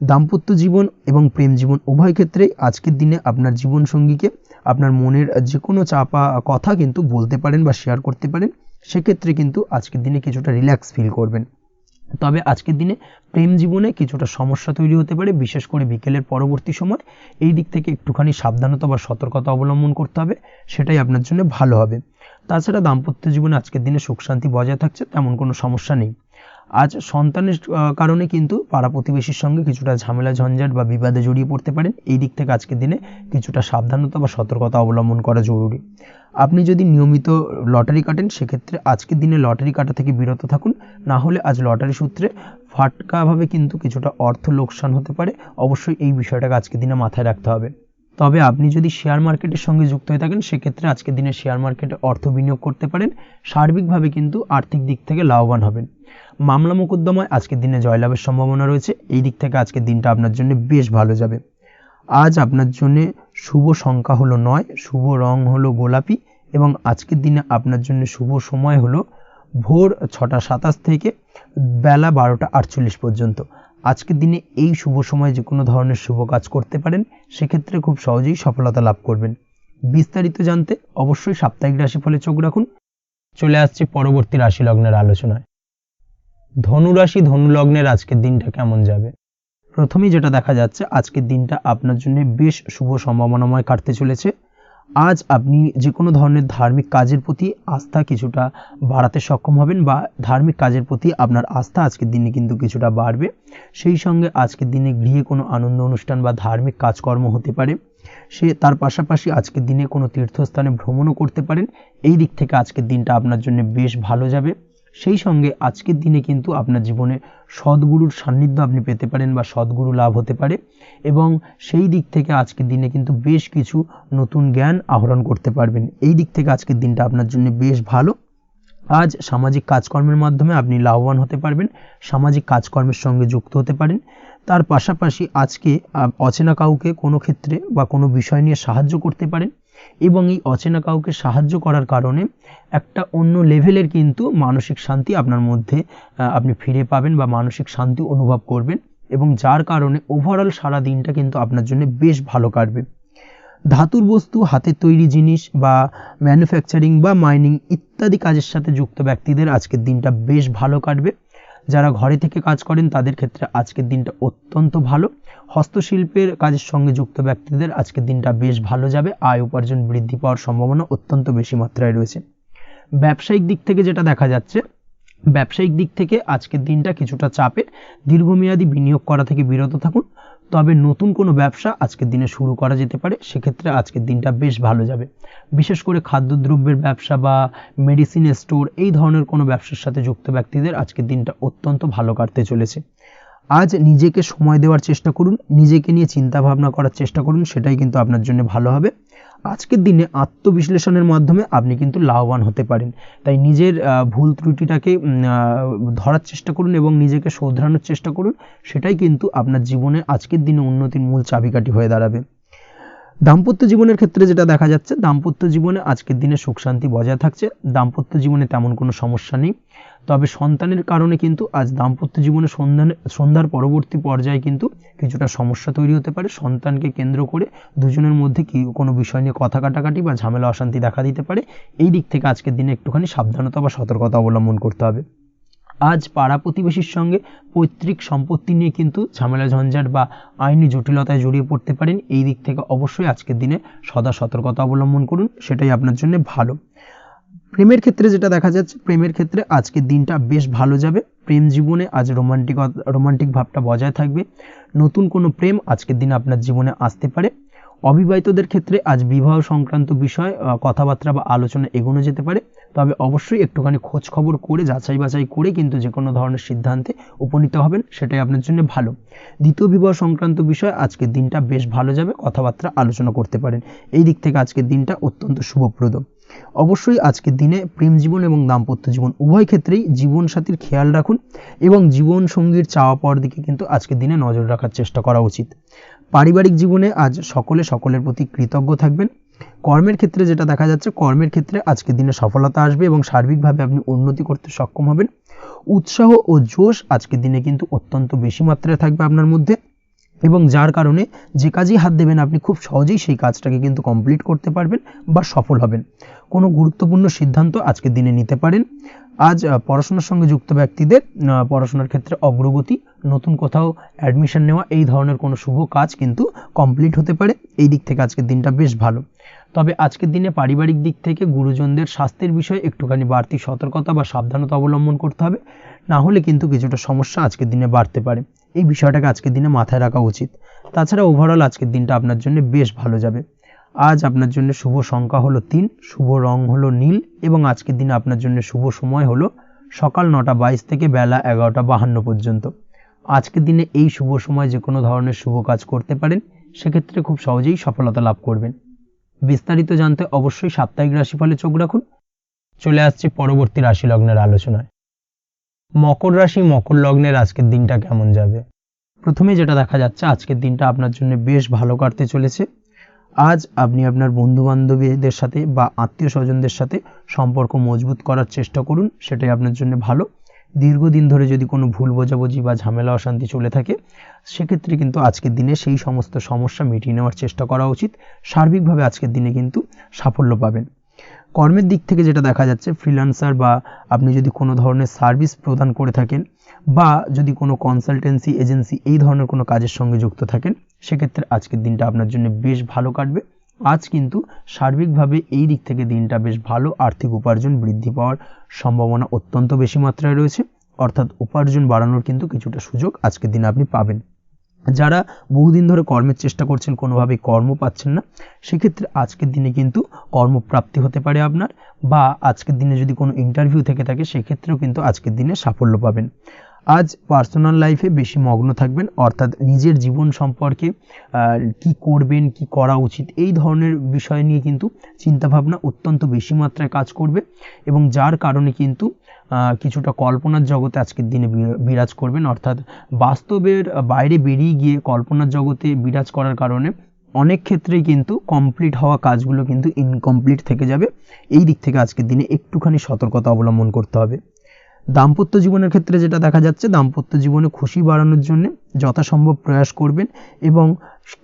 দাম্পত্য জীবন এবং প্রেম জীবন উভয় ক্ষেত্রেই আজকের দিনে আপনার জীবনসঙ্গীকে আপনার মনের যে কোনো চাপা কথা কিন্তু বলতে পারেন বা শেয়ার করতে পারেন। সেক্ষেত্রে কিন্তু আজকের দিনে কিছুটা রিল্যাক্স ফিল করবেন। তবে আজকের দিনে প্রেম জীবনে কিছুটা সমস্যা তৈরি হতে পারে, বিশেষ করে বিকেলের পরবর্তী সময়। এই দিক থেকে একটুখানি সাবধানতা বা সতর্কতা অবলম্বন করতে হবে, সেটাই আপনার জন্য ভালো হবে। তাছাড়া দাম্পত্য জীবনে আজকের দিনে সুখ শান্তি বজায় থাকছে, তেমন কোনো সমস্যা নেই। আজ সন্তানের কারণে কিন্তু পাড়া প্রতিবেশীর সঙ্গে কিছুটা ঝামেলা ঝঞ্ঝাট বা বিবাদে জড়িয়ে পড়তে পারেন। এই দিক থেকে আজকের দিনে কিছুটা সাবধানতা বা সতর্কতা অবলম্বন করা জরুরি। আপনি যদি নিয়মিত লটারি কাটেন, সেক্ষেত্রে আজকের দিনে লটারি কাটা থেকে বিরত থাকুন। না হলে আজ লটারি সূত্রে ফাটকাভাবে কিন্তু কিছুটা অর্থ লোকসান হতে পারে। অবশ্যই এই বিষয়টাকে আজকের দিনে মাথায় রাখতে হবে। তবে আপনি যদি শেয়ার মার্কেটের সঙ্গে যুক্ত হয়ে থাকেন, সেক্ষেত্রে আজকের দিনে শেয়ার মার্কেটে অর্থ বিনিয়োগ করতে পারেন। সার্বিকভাবে কিন্তু আর্থিক দিক থেকে লাভবান হবেন। মামলা মোকদ্দমায় আজকের দিনে জয়লাভের সম্ভাবনা রয়েছে। এই দিক থেকে আজকের দিনটা আপনার জন্য বেশ ভালো যাবে। আজ আপনার জন্য শুভ সংখ্যা হলো 9, শুভ রং হলো গোলাপি এবং আজকের দিনে আপনার জন্য শুভ সময় হলো ভোর 6টা 27 থেকে বেলা 12টা 48 পর্যন্ত। আজকের দিনে এই শুভ সময় যে কোনো ধরনের শুভ কাজ করতে পারেন, সেক্ষেত্রে খুব সহজেই সফলতা লাভ করবেন। বিস্তারিত জানতে অবশ্যই সাপ্তাহিক রাশিফলে চোখ রাখুন। চলে আসছে পরবর্তী রাশি লগ্নের আলোচনায়। ধনু রাশি ধনু লগ্নের আজকের দিনটা কেমন যাবে? প্রথমেই যেটা দেখা যাচ্ছে, আজকের দিনটা আপনার জন্য বেশ শুভ সম্ভাবনাময় কাটতে চলেছে। আজ আপনি যে কোনো ধরনের ধার্মিক কাজের প্রতি আস্থা কিছুটা বাড়াতে সক্ষম হবেন বা ধার্মিক কাজের প্রতি আপনার আস্থা আজকের দিনে কিন্তু কিছুটা বাড়বে। সেই সঙ্গে আজকের দিনে গৃহে কোনো আনন্দ অনুষ্ঠান বা ধার্মিক কাজকর্ম হতে পারে। তার পাশাপাশি আজকের দিনে কোনো তীর্থস্থানে ভ্রমণও করতে পারেন। এই দিক থেকে আজকের দিনটা আপনার জন্য বেশ ভালো যাবে। সেই সঙ্গে আজকের দিনে কিন্তু আপনার জীবনে সদ্গুরুর সান্নিধ্য আপনি পেতে পারেন বা সদ্গুরু লাভ হতে পারে এবং সেই দিক থেকে আজকের দিনে কিন্তু বেশ কিছু নতুন জ্ঞান আহরণ করতে পারবেন। এই দিক থেকে আজকের দিনটা আপনার জন্য বেশ ভালো। আজ সামাজিক কাজকর্মের মাধ্যমে আপনি লাভবান হতে পারবেন, সামাজিক কাজকর্মের সঙ্গে যুক্ত হতে পারেন। তার পাশাপাশি আজকে অচেনা কাউকে কোনো ক্ষেত্রে বা কোনো বিষয় নিয়ে সাহায্য করতে পারেন এবং এই অচেনা কাউকে সাহায্য করার কারণে একটা অন্য লেভেলের কিন্তু মানসিক শান্তি আপনার মধ্যে আপনি ফিরে পাবেন বা মানসিক শান্তি অনুভব করবেন এবং যার কারণে ওভারঅল সারা দিনটা কিন্তু আপনার জন্য বেশ ভালো কাটবে। ধাতুর বস্তু, হাতের তৈরি জিনিস বা ম্যানুফ্যাকচারিং বা মাইনিং ইত্যাদি কাজের সাথে যুক্ত ব্যক্তিদের আজকের দিনটা বেশ ভালো কাটবে। যারা ঘরে থেকে কাজ করেন তাদের ক্ষেত্রে আজকের দিনটা অত্যন্ত ভালো। হস্তশিল্পের কাজের সঙ্গে যুক্ত ব্যক্তিদের আজকের দিনটা বেশ ভালো যাবে। আয় উপার্জন বৃদ্ধি পাওয়ার সম্ভাবনা অত্যন্ত বেশি মাত্রায় রয়েছে। ব্যবসায়িক দিক থেকে যেটা দেখা যাচ্ছে, ব্যবসায়িক দিক থেকে আজকের দিনটা কিছুটা চাপের। দীর্ঘমেয়াদী বিনিয়োগ করা থেকে বিরত থাকুন। তবে নতুন কোনো ব্যবসা আজকের দিনে শুরু করা যেতে পারে, সেক্ষেত্রে আজকের দিনটা বেশ ভালো যাবে। বিশেষ করে খাদ্যদ্রব্যের ব্যবসা বা মেডিসিন স্টোর এই ধরনের কোনো ব্যবসার সাথে যুক্ত ব্যক্তিদের আজকের দিনটা অত্যন্ত ভালো কাটতে চলেছে। আজ নিজেকে সময় দেওয়ার চেষ্টা করুন, নিজেকে নিয়ে চিন্তা ভাবনা করার চেষ্টা করুন, সেটাই কিন্তু আপনার জন্য ভালো হবে। আজকের দিনে আত্মবিশ্লেষণের মাধ্যমে আপনি কিন্তু লাভবান হতে পারেন। তাই নিজের ভুল ত্রুটিটাকে ধরার চেষ্টা করুন এবং নিজেকে শোধরানোর চেষ্টা করুন, সেটাই কিন্তু আপনার জীবনে আজকের দিনে উন্নতির মূল চাবিকাঠি হয়ে দাঁড়াবে। দাম্পত্য জীবনের ক্ষেত্রে যেটা দেখা যাচ্ছে, দাম্পত্য জীবনে আজকের দিনে সুখ শান্তি বজায় থাকছে, দাম্পত্য জীবনে তেমন কোনো সমস্যা নেই। তবে সন্তানের কারণে কিন্তু আজ দাম্পত্য জীবনে সন্ধ্যার পরবর্তী পর্যায়ে কিন্তু কিছুটা সমস্যা তৈরি হতে পারে। সন্তানকে কেন্দ্র করে দুজনের মধ্যে কি কোনো বিষয় নিয়ে কথা কাটাকাটি বা ঝামেলা অশান্তি দেখা দিতে পারে। এই দিক থেকে আজকের দিনে একটুখানি সাবধানতা বা সতর্কতা অবলম্বন করতে হবে। আজ পাড়া প্রতিবেশীর সঙ্গে পৈতৃক সম্পত্তি নিয়ে কিন্তু ঝামেলা ঝঞ্ঝাট বা আইনি জটিলতায় জড়িয়ে পড়তে পারেন। এই দিক থেকে অবশ্যই আজকের দিনে সদা সতর্কতা অবলম্বন করুন, সেটাই আপনার জন্য ভালো। প্রেমের ক্ষেত্রে যেটা দেখা যাচ্ছে, প্রেমের ক্ষেত্রে আজকের দিনটা বেশ ভালো যাবে। প্রেম জীবনে আজ রোমান্টিক ভাবটা বজায় থাকবে। নতুন কোনো প্রেম আজকের দিনে আপনার জীবনে আসতে পারে। অবিবাহিতদের ক্ষেত্রে আজ বিবাহ সংক্রান্ত বিষয় কথাবার্তা বা আলোচনা এগোনো যেতে পারে। তবে অবশ্যই একটুখানি খোঁজ খবর করে যাচাই বাছাই করে কিন্তু যে কোনো ধরনের সিদ্ধান্তে উপনীত হবেন, সেটাই আপনার জন্য ভালো। দ্বিতীয় বিবাহ সংক্রান্ত বিষয় আজকের দিনটা বেশ ভালো যাবে, কথাবার্তা আলোচনা করতে পারেন। এই দিক থেকে আজকের দিনটা অত্যন্ত শুভপ্রদ। অবশ্যই আজকের দিনে প্রেম জীবন এবং দাম্পত্য জীবন উভয় ক্ষেত্রেই জীবনসাথীর খেয়াল রাখুন এবং জীবন সঙ্গীর চাওয়া পাওয়ার দিকে কিন্তু আজকের দিনে নজর রাখার চেষ্টা করা উচিত। পারিবারিক জীবনে আজ সকলের প্রতি কৃতজ্ঞ থাকবেন। কর্মের ক্ষেত্রে যেটা দেখা যাচ্ছে, কর্মের ক্ষেত্রে আজকের দিনে সফলতা আসবে এবং সার্বিকভাবে আপনি উন্নতি করতে সক্ষম হবেন। উৎসাহ ও জোশ আজকের দিনে কিন্তু অত্যন্ত বেশি মাত্রায় থাকবে আপনার মধ্যে, এবং যার কারণে যে কাজেই হাত দেবেন আপনি খুব সহজেই সেই কাজটাকে কিন্তু কমপ্লিট করতে পারবেন বা সফল হবেন। কোনো গুরুত্বপূর্ণ সিদ্ধান্ত আজকের দিনে নিতে পারেন। আজ পড়াশোনার সঙ্গে যুক্ত ব্যক্তিদের পড়াশোনার ক্ষেত্রে অগ্রগতি, নতুন কোথাও অ্যাডমিশন নেওয়া, এই ধরনের কোনো শুভ কাজ কিন্তু কমপ্লিট হতে পারে। এই দিক থেকে আজকের দিনটা বেশ ভালো। তবে আজকের দিনে পারিবারিক দিক থেকে গুরুজনদের স্বাস্থ্যের বিষয়ে একটুখানি বাড়তি সতর্কতা বা সাবধানতা অবলম্বন করতে হবে, না হলে কিন্তু কিছুটা সমস্যা আজকের দিনে বাড়তে পারে। এই বিষয়টাকে আজকের দিনে মাথায় রাখা উচিত। তাছাড়া ওভারঅল আজকের দিনটা আপনার জন্য বেশ ভালো যাবে। আজ আপনার জন্য শুভ সংখ্যা হলো 3, শুভ রং হলো নীল এবং আজকের দিনে আপনার জন্য শুভ সময় হলো সকাল 9:22 থেকে বেলা 11:52 পর্যন্ত। আজকের দিনে এই শুভ সময় যে কোনো ধরনের শুভ কাজ করতে পারেন, সেক্ষেত্রে খুব সহজেই সফলতা লাভ করবেন। বিস্তারিত জানতে অবশ্যই সাপ্তাহিক রাশিফলে চোখ রাখুন। চলে আসছে পরবর্তী রাশি লগ্নের আলোচনায়। মকর রাশি মকর লগ্নের আজকের দিনটা কেমন যাবে? প্রথমে যেটা দেখা যাচ্ছে, আজকের দিনটা আপনার জন্য বেশ ভালো কাটতে চলেছে। আজ আপনি আপনার বন্ধু বান্ধবীদের সাথে বা আত্মীয় স্বজনদের সাথে সম্পর্ক মজবুত করার চেষ্টা করুন, সেটাই আপনার জন্য ভালো। দীর্ঘদিন ধরে যদি কোনো ভুল বোঝাবুঝি বা ঝামেলা অশান্তি চলে থাকে, সেক্ষেত্রে কিন্তু আজকের দিনে সেই সমস্ত সমস্যা মিটিয়ে নেওয়ার চেষ্টা করা উচিত। সার্বিকভাবে আজকের দিনে কিন্তু সাফল্য পাবেন। কর্মের দিক থেকে যেটা দেখা যাচ্ছে, ফ্রিল্যান্সার বা আপনি যদি কোনো ধরনের সার্ভিস প্রদান করে থাকেন বা যদি কোনো কনসালটেন্সি এজেন্সি এই ধরনের কোনো কাজের সঙ্গে যুক্ত থাকেন, সেক্ষেত্রে আজকের দিনটা আপনার জন্য বেশ ভালো কাটবে। আজ কিন্তু সার্বিকভাবে এই দিক থেকে দিনটা বেশ ভালো। আর্থিক উপার্জন বৃদ্ধি পাওয়ার সম্ভাবনা অত্যন্ত বেশি মাত্রায় রয়েছে, অর্থাৎ উপার্জন বাড়ানোর কিন্তু কিছুটা সুযোগ আজকের দিনে আপনি পাবেন। যারা বহুদিন ধরে কর্মের চেষ্টা করছেন, কোনোভাবেই কর্ম পাচ্ছেন না, সেক্ষেত্রে আজকের দিনে কিন্তু কর্মপ্রাপ্তি হতে পারে আপনার, বা আজকের দিনে যদি কোনো ইন্টারভিউ থেকে থাকে, সেক্ষেত্রেও কিন্তু আজকের দিনে সাফল্য পাবেন। আজ পার্সোনাল লাইফে বেশি মগ্ন থাকবেন, অর্থাৎ নিজের জীবন সম্পর্কে কি করবেন, কি করা উচিত, এই ধরনের বিষয় নিয়ে কিন্তু চিন্তাভাবনা অত্যন্ত বেশি মাত্রায় কাজ করবে, এবং যার কারণে কিন্তু কিছুটা কল্পনার জগতে আজকের দিনে বিরাজ করবেন, অর্থাৎ বাস্তবের বাইরে বেরিয়ে গিয়ে কল্পনার জগতে বিরাজ করার কারণে অনেক ক্ষেত্রেই কিন্তু কমপ্লিট হওয়া কাজগুলো কিন্তু ইনকমপ্লিট থেকে যাবে। এই দিক থেকে আজকের দিনে একটুখানি সতর্কতা অবলম্বন করতে হবে। দাম্পত্য জীবনের ক্ষেত্রে যেটা দেখা যাচ্ছে, দাম্পত্য জীবনে খুশি বাড়ানোর জন্য যথাসম্ভব প্রয়াস করবেন এবং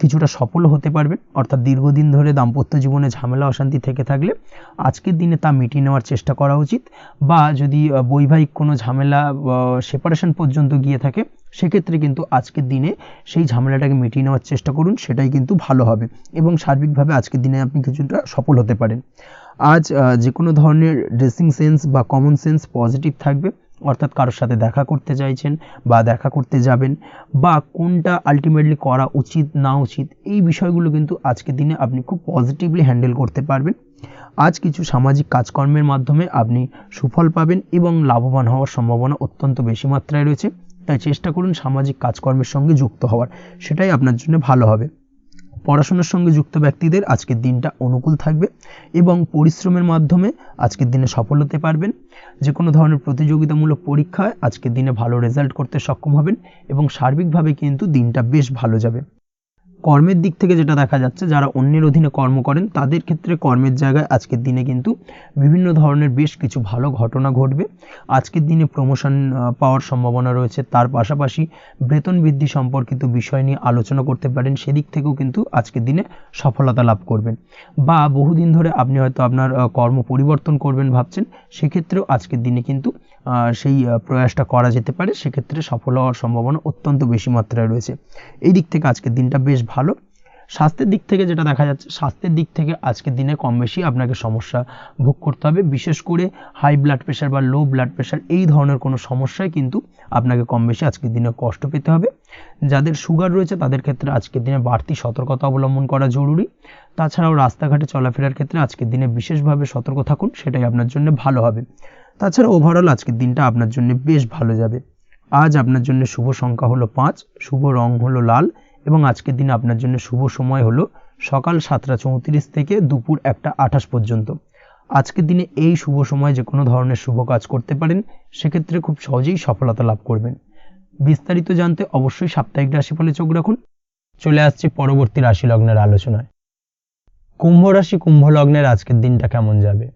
কিছুটা সফল হতে পারবেন, অর্থাৎ দীর্ঘদিন ধরে দাম্পত্য জীবনে ঝামেলা অশান্তি থেকে থাকলে আজকের দিনে তা মিটিয়ে নেওয়ার চেষ্টা করা উচিত, বা যদি বৈবাহিক কোনো ঝামেলা সেপারেশন পর্যন্ত গিয়ে থাকে, সেক্ষেত্রে কিন্তু আজকের দিনে সেই ঝামেলাটাকে মিটিয়ে নেওয়ার চেষ্টা করুন, সেটাই কিন্তু ভালো হবে এবং সার্বিকভাবে আজকের দিনে আপনি কিছুটা সফল হতে পারেন। আজ যে কোনো ধরনের ড্রেসিং সেন্স বা কমন সেন্স পজিটিভ থাকবে, অর্থাৎ কারোর সাথে দেখা করতে চাইছেন বা দেখা করতে যাবেন, বা কোনটা আলটিমেটলি করা উচিত না উচিত, এই বিষয়গুলো কিন্তু আজকের দিনে আপনি খুব পজিটিভলি হ্যান্ডেল করতে পারবেন। আজ কিছু সামাজিক কাজকর্মের মাধ্যমে আপনি সুফল পাবেন এবং লাভবান হওয়ার সম্ভাবনা অত্যন্ত বেশি মাত্রায় রয়েছে। তাই চেষ্টা করুন সামাজিক কাজকর্মের সঙ্গে যুক্ত হওয়ার, সেটাই আপনার জন্য ভালো হবে। পড়াশোনার সঙ্গে যুক্ত ব্যক্তিদের আজকের দিনটা অনুকূল থাকবে এবং পরিশ্রমের মাধ্যমে আজকের দিনে সফল হতে পারবেন। যে কোনো ধরনের প্রতিযোগিতামূলক পরীক্ষায় আজকের দিনে ভালো রেজাল্ট করতে সক্ষম হবেন এবং সার্বিকভাবে কিন্তু দিনটা বেশ ভালো যাবে। কর্মের দিক থেকে যেটা দেখা যাচ্ছে, যারা অন্যের অধীনে কর্ম করেন তাদের ক্ষেত্রে কর্মের জায়গায় আজকের দিনে কিন্তু বিভিন্ন ধরনের বেশ কিছু ভালো ঘটনা ঘটবে। আজকের দিনে প্রমোশন পাওয়ার সম্ভাবনা রয়েছে, তার পাশাপাশি বেতন বৃদ্ধি সম্পর্কিত বিষয় নিয়ে আলোচনা করতে পারেন, সেদিক থেকেও কিন্তু আজকের দিনে সফলতা লাভ করবেন। বা বহুদিন ধরে আপনি হয়তো আপনার কর্ম পরিবর্তন করবেন ভাবছেন, সেক্ষেত্রেও আজকের দিনে কিন্তু সেই প্রয়াসটা করা যেতে পারে, সেক্ষেত্রে সফল হওয়ার সম্ভাবনা অত্যন্ত বেশি মাত্রায় রয়েছে। এই দিক থেকে আজকের দিনটা বেশ ভালো। স্বাস্থ্যের দিক থেকে যেটা দেখা যাচ্ছে, স্বাস্থ্যের দিক থেকে আজকের দিনে কম বেশি আপনাকে সমস্যা ভোগ করতে হবে, বিশেষ করে হাই ব্লাড প্রেশার বা লো ব্লাড প্রেশার এই ধরনের কোনো সমস্যায় কিন্তু আপনাকে কম বেশি আজকের দিনে কষ্ট পেতে হবে। যাদের সুগার রয়েছে তাদের ক্ষেত্রে আজকের দিনে বাড়তি সতর্কতা অবলম্বন করা জরুরি। তাছাড়াও রাস্তাঘাটে চলাফেরার ক্ষেত্রে আজকের দিনে বিশেষভাবে সতর্ক থাকুন, সেটাই আপনার জন্য ভালো হবে। তাছাড়া ওভারঅল আজকের দিনটা আপনার জন্য বেশ ভালো যাবে। আজ আপনার জন্য শুভ সংখ্যা হলো 5, শুভ রং হলো লাল এবং আজকের দিনে আপনার জন্য শুভ সময় হলো সকাল 7:34 থেকে দুপুর 1:28 পর্যন্ত। আজকের দিনে এই শুভ সময় যে কোনো ধরনের শুভ কাজ করতে পারেন, সেক্ষেত্রে খুব সহজেই সফলতা লাভ করবেন। বিস্তারিত জানতে অবশ্যই সাপ্তাহিক রাশিফলে চোখ রাখুন। চলে আসছে পরবর্তী রাশি লগ্নের আলোচনায়। কুম্ভ রাশি, কুম্ভ লগ্নের আজকের দিনটা কেমন যাবে?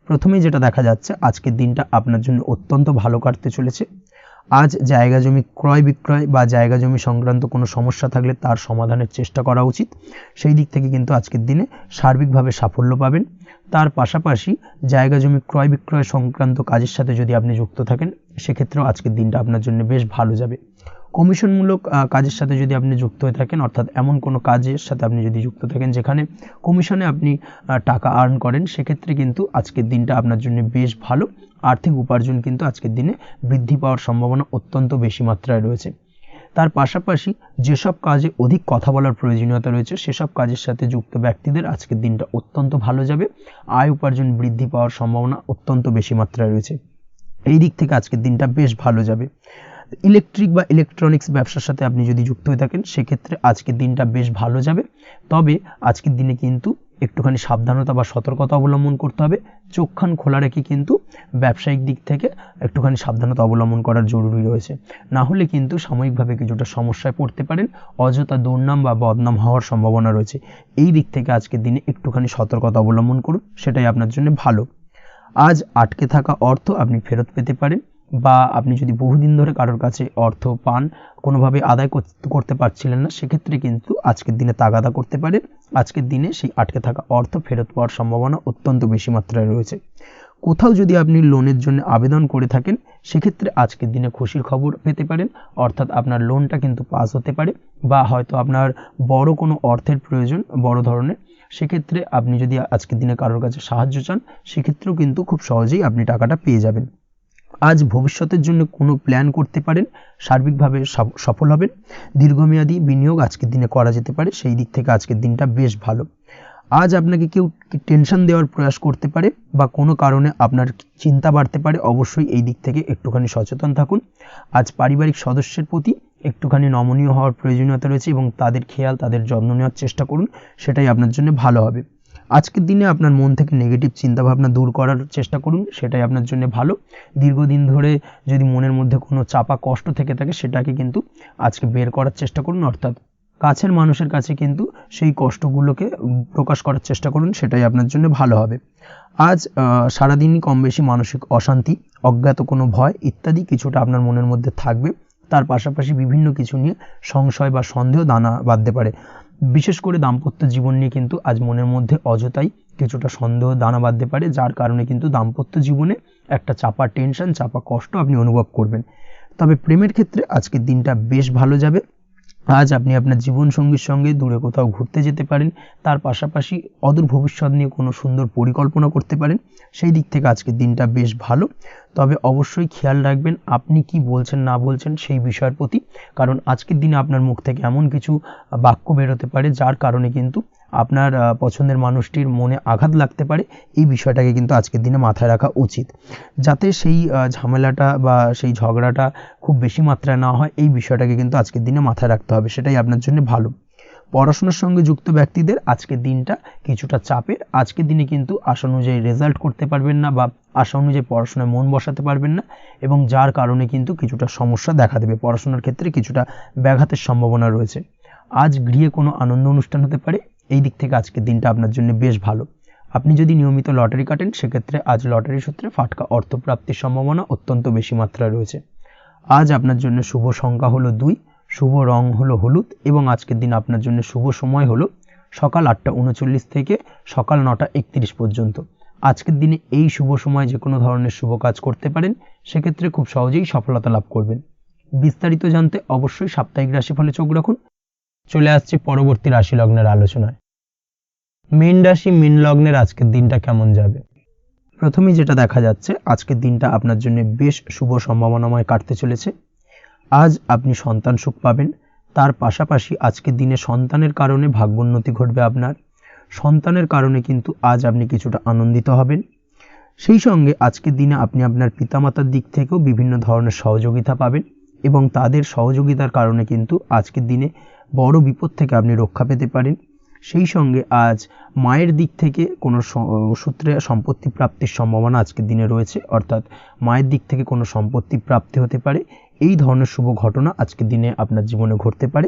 প্রথমেই যেটা দেখা যাচ্ছে, আজকের দিনটা আপনার জন্য অত্যন্ত ভালো কাটতে চলেছে। আজ জায়গা জমি ক্রয় বিক্রয় বা জায়গা জমি সংক্রান্ত কোনো সমস্যা থাকলে তার সমাধানের চেষ্টা করা উচিত, সেই দিক থেকে কিন্তু আজকের দিনে সার্বিকভাবে সাফল্য পাবেন। তার পাশাপাশি জায়গা জমি ক্রয় বিক্রয় সংক্রান্ত কাজের সাথে যদি আপনি যুক্ত থাকেন, সেক্ষেত্রেও আজকের দিনটা আপনার জন্য বেশ ভালো যাবে। কমিশনমূলক কাজের সাথে যদি আপনি যুক্ত হয়ে থাকেন, অর্থাৎ এমন কোনো কাজের সাথে আপনি যদি যুক্ত থাকেন যেখানে কমিশনে আপনি টাকা আর্ন করেন, সেক্ষেত্রে কিন্তু আজকের দিনটা আপনার জন্য বেশ ভালো। আর্থিক উপার্জন কিন্তু আজকের দিনে বৃদ্ধি পাওয়ার সম্ভাবনা অত্যন্ত বেশি মাত্রায় রয়েছে। তার পাশাপাশি যেসব কাজে অধিক কথা বলার প্রয়োজনীয়তা রয়েছে, সেসব কাজের সাথে যুক্ত ব্যক্তিদের আজকের দিনটা অত্যন্ত ভালো যাবে। আয় উপার্জন বৃদ্ধি পাওয়ার সম্ভাবনা অত্যন্ত বেশি মাত্রায় রয়েছে। এই দিক থেকে আজকের দিনটা বেশ ভালো যাবে। ইলেকট্রিক বা ইলেকট্রনিক্স ব্যবসার সাথে আপনি যদি যুক্ত হয়ে থাকেন, সেক্ষেত্রে আজকের দিনটা বেশ ভালো যাবে। তবে আজকের দিনে কিন্তু একটুখানি সাবধানতা বা সতর্কতা অবলম্বন করতে হবে। চোখ কান খোলা রেখে কিন্তু ব্যবসায়িক দিক থেকে একটুখানি সাবধানতা অবলম্বন করার জরুরি রয়েছে, না হলে কিন্তু সাময়িকভাবে কিছুটা সমস্যায় পড়তে পারেন, অযথা দুর্নাম বা বদনাম হওয়ার সম্ভাবনা রয়েছে। এই দিক থেকে আজকের দিনে একটুখানি সতর্কতা অবলম্বন করুন, সেটাই আপনার জন্য ভালো। আজ আটকে থাকা অর্থ আপনি ফেরত পেতে পারেন, বা আপনি যদি বহুদিন ধরে কারোর কাছে অর্থ পান, কোনোভাবে আদায় করতে পারছিলেন না, সেক্ষেত্রে কিন্তু আজকের দিনে তাগাদা করতে পারেন। আজকের দিনে সেই আটকে থাকা অর্থ ফেরত পাওয়ার সম্ভাবনা অত্যন্ত বেশি মাত্রায় রয়েছে। কোথাও যদি আপনি লোনের জন্য আবেদন করে থাকেন, সেক্ষেত্রে আজকের দিনে খুশির খবর পেতে পারেন, অর্থাৎ আপনার লোনটা কিন্তু পাস হতে পারে। বা হয়তো আপনার বড় কোনো অর্থের প্রয়োজন, বড় ধরনের, সেক্ষেত্রে আপনি যদি আজকের দিনে কারোর কাছে সাহায্য চান, সেক্ষেত্রেও কিন্তু খুব সহজেই আপনি টাকাটা পেয়ে যাবেন। আজ ভবিষ্যতের জন্য কোনো প্ল্যান করতে পারেন, সার্বিকভাবে সফল হবেন। দীর্ঘমেয়াদী বিনিয়োগ আজকের দিনে করা যেতে পারে, সেই দিক থেকে আজকের দিনটা বেশ ভালো। আজ আপনাকে কেউ টেনশন দেওয়ার প্রয়াস করতে পারে বা কোনো কারণে আপনার চিন্তা বাড়তে পারে, অবশ্যই এই দিক থেকে একটুখানি সচেতন থাকুন। আজ পারিবারিক সদস্যের প্রতি একটুখানি নমনীয় হওয়ার প্রয়োজনীয়তা রয়েছে এবং তাদের খেয়াল, তাদের যত্ন নেওয়ার চেষ্টা করুন, সেটাই আপনার জন্য ভালো হবে। আজকের দিনে আপনার মন থেকে নেগেটিভ চিন্তাভাবনা দূর করার চেষ্টা করুন, সেটাই আপনার জন্য ভালো। দীর্ঘদিন ধরে যদি মনের মধ্যে কোনো চাপা কষ্ট থেকে থাকে, সেটাকে কিন্তু আজকে বের করার চেষ্টা করুন, অর্থাৎ কাছের মানুষের কাছে কিন্তু সেই কষ্টগুলোকে প্রকাশ করার চেষ্টা করুন, সেটাই আপনার জন্য ভালো হবে। আজ সারাদিনই কম বেশি মানসিক অশান্তি, অজ্ঞাত কোনো ভয় ইত্যাদি কিছুটা আপনার মনের মধ্যে থাকবে। তার পাশাপাশি বিভিন্ন কিছু নিয়ে সংশয় বা সন্দেহ দানা বাঁধতে পারে। বিশেষ করে দাম্পত্য জীবন নিয়ে কিন্তু আজ মনের মধ্যে অযথাই কিছুটা সন্দেহ দানা বাঁধতে পারে, যার কারণে কিন্তু দাম্পত্য জীবনে একটা চাপা টেনশন, চাপা কষ্ট আপনি অনুভব করবেন। তবে প্রেমের ক্ষেত্রে আজকের দিনটা বেশ ভালো যাবে। আজ আপনি আপনার জীবনসঙ্গীর সঙ্গে দূরে কোথাও ঘুরতে যেতে পারেন, তার পাশাপাশি অদূর ভবিষ্যৎ নিয়ে কোনো সুন্দর পরিকল্পনা করতে পারেন, সেই দিক থেকে আজকের দিনটা বেশ ভালো। তবে অবশ্যই খেয়াল রাখবেন আপনি কি বলছেন না বলছেন সেই বিষয়ের প্রতি, কারণ আজকের দিনে আপনার মুখ থেকে এমন কিছু বাক্য বেরোতে পারে যার কারণে কিন্তু আপনার পছন্দের মানুষটির মনে আঘাত লাগতে পারে, এই বিষয়টাকে কিন্তু আজকের দিনে মাথায় রাখা উচিত, যাতে সেই ঝামেলাটা বা সেই ঝগড়াটা খুব বেশি মাত্রায় না হয়, এই বিষয়টাকে কিন্তু আজকের দিনে মাথায় রাখতে হবে, সেটাই আপনার জন্য ভালো। পড়াশোনার সঙ্গে যুক্ত ব্যক্তিদের আজকের দিনটা কিছুটা চাপের। আজকের দিনে কিন্তু আশা অনুযায়ী রেজাল্ট করতে পারবেন না বা আশা অনুযায়ী পড়াশোনায় মন বসাতে পারবেন না, এবং যার কারণে কিন্তু কিছুটা সমস্যা দেখা দেবে, পড়াশোনার ক্ষেত্রে কিছুটা ব্যাঘাতের সম্ভাবনা রয়েছে। আজ গৃহে কোনো আনন্দ অনুষ্ঠান হতে পারে, এই দিক থেকে আজকের দিনটা আপনার জন্য বেশ ভালো। আপনি যদি নিয়মিত লটারি কাটেন, সেক্ষেত্রে আজ লটারি সূত্রে ফাটকা অর্থপ্রাপ্তির সম্ভাবনা অত্যন্ত বেশি মাত্রায় রয়েছে। আজ আপনার জন্য শুভ সংখ্যা হলো 2, শুভ রং হলো হলুদ, এবং আজকের দিন আপনার জন্য শুভ সময় হলো সকাল 8:39 থেকে সকাল 9:31 পর্যন্ত। আজকের দিনে এই শুভ সময় যে কোনো ধরনের শুভ কাজ করতে পারেন, সেক্ষেত্রে খুব সহজেই সফলতা লাভ করবেন। বিস্তারিত জানতে অবশ্যই সাপ্তাহিক রাশিফলে চোখ রাখুন। চলে আসছে পরবর্তী রাশি লগ্নের আলোচনায়। মীন রাশি মীন লগ্নের আজকের দিনটা কেমন যাবে? প্রথমেই যেটা দেখা যাচ্ছে, আজকের দিনটা আপনার জন্য বেশ শুভ সম্ভাবনাময় কাটতে চলেছে। আজ আপনি সন্তান সুখ পাবেন, তার পাশাপাশি আজকের দিনে সন্তানের কারণে ভাগ্যোন্নতি ঘটবে আপনার। সন্তানের কারণে কিন্তু আজ আপনি কিছুটা আনন্দিত হবেন। সেই সঙ্গে আজকের দিনে আপনি আপনার পিতামাতার দিক থেকেও বিভিন্ন ধরনের সহযোগিতা পাবেন, এবং তাদের সহযোগিতার কারণে কিন্তু আজকের দিনে বড় বিপদ থেকে আপনি রক্ষা পেতে পারেন। সেই সঙ্গে আজ মায়ের দিক থেকে কোনো সূত্রে সম্পত্তি প্রাপ্তির সম্ভাবনা আজকের দিনে রয়েছে, অর্থাৎ মায়ের দিক থেকে কোনো সম্পত্তি প্রাপ্তি হতে পারে। এই ধরনের শুভ ঘটনা আজকের দিনে আপনার জীবনে ঘটতে পারে।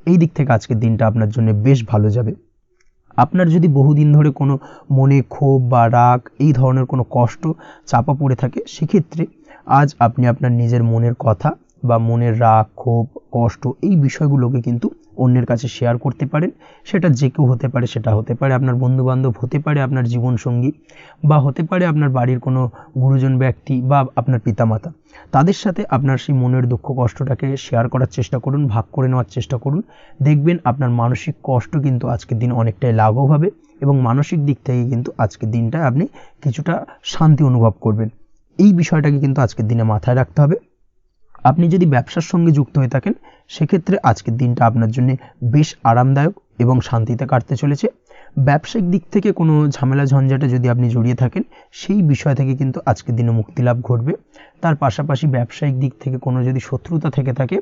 এই দিক থেকে আজকের দিনটা আপনার জন্য বেশ ভালো যাবে। আপনার যদি বহুদিন ধরে কোনো মনে ক্ষোভ বা রাগ, এই ধরনের কোনো কষ্ট চাপা পড়ে থাকে, সেক্ষেত্রে আজ আপনি আপনার নিজের মনের কথা বা মনের রাগ, ক্ষোভ, কষ্ট, এই বিষয়গুলোকে কিন্তু অন্যের কাছে শেয়ার করতে পারেন। সেটা যে কেউ হতে পারে, সেটা হতে পারে আপনার বন্ধুবান্ধব, হতে পারে আপনার জীবনসঙ্গী, বা হতে পারে আপনার বাড়ির কোনো গুরুজন ব্যক্তি বা আপনার পিতামাতা। তাদের সাথে আপনার সেই মনের দুঃখ কষ্টটাকে শেয়ার করার চেষ্টা করুন, ভাগ করে নেওয়ার চেষ্টা করুন। দেখবেন আপনার মানসিক কষ্ট কিন্তু আজকের দিন অনেকটাই লাঘব হবে, এবং মানসিক দিক থেকে কিন্তু আজকের দিনটা আপনি কিছুটা শান্তি অনুভব করবেন। এই বিষয়টাকে কিন্তু আজকের দিনে মাথায় রাখতে হবে। আপনি যদি ব্যবসার সঙ্গে যুক্ত হয়ে থাকেন, সেক্ষেত্রে আজকের দিনটা আপনার জন্য বেশ আরামদায়ক এবং শান্তিতে কাটতে চলেছে। ব্যবসায়িক দিক থেকে কোনো ঝামেলা ঝঞ্ঝাটে যদি আপনি জড়িয়ে থাকেন, সেই বিষয় থেকে কিন্তু আজকের দিনে মুক্তি লাভ ঘটবে। তার পাশাপাশি ব্যবসায়িক দিক থেকে কোনো যদি শত্রুতা থেকে থাকে,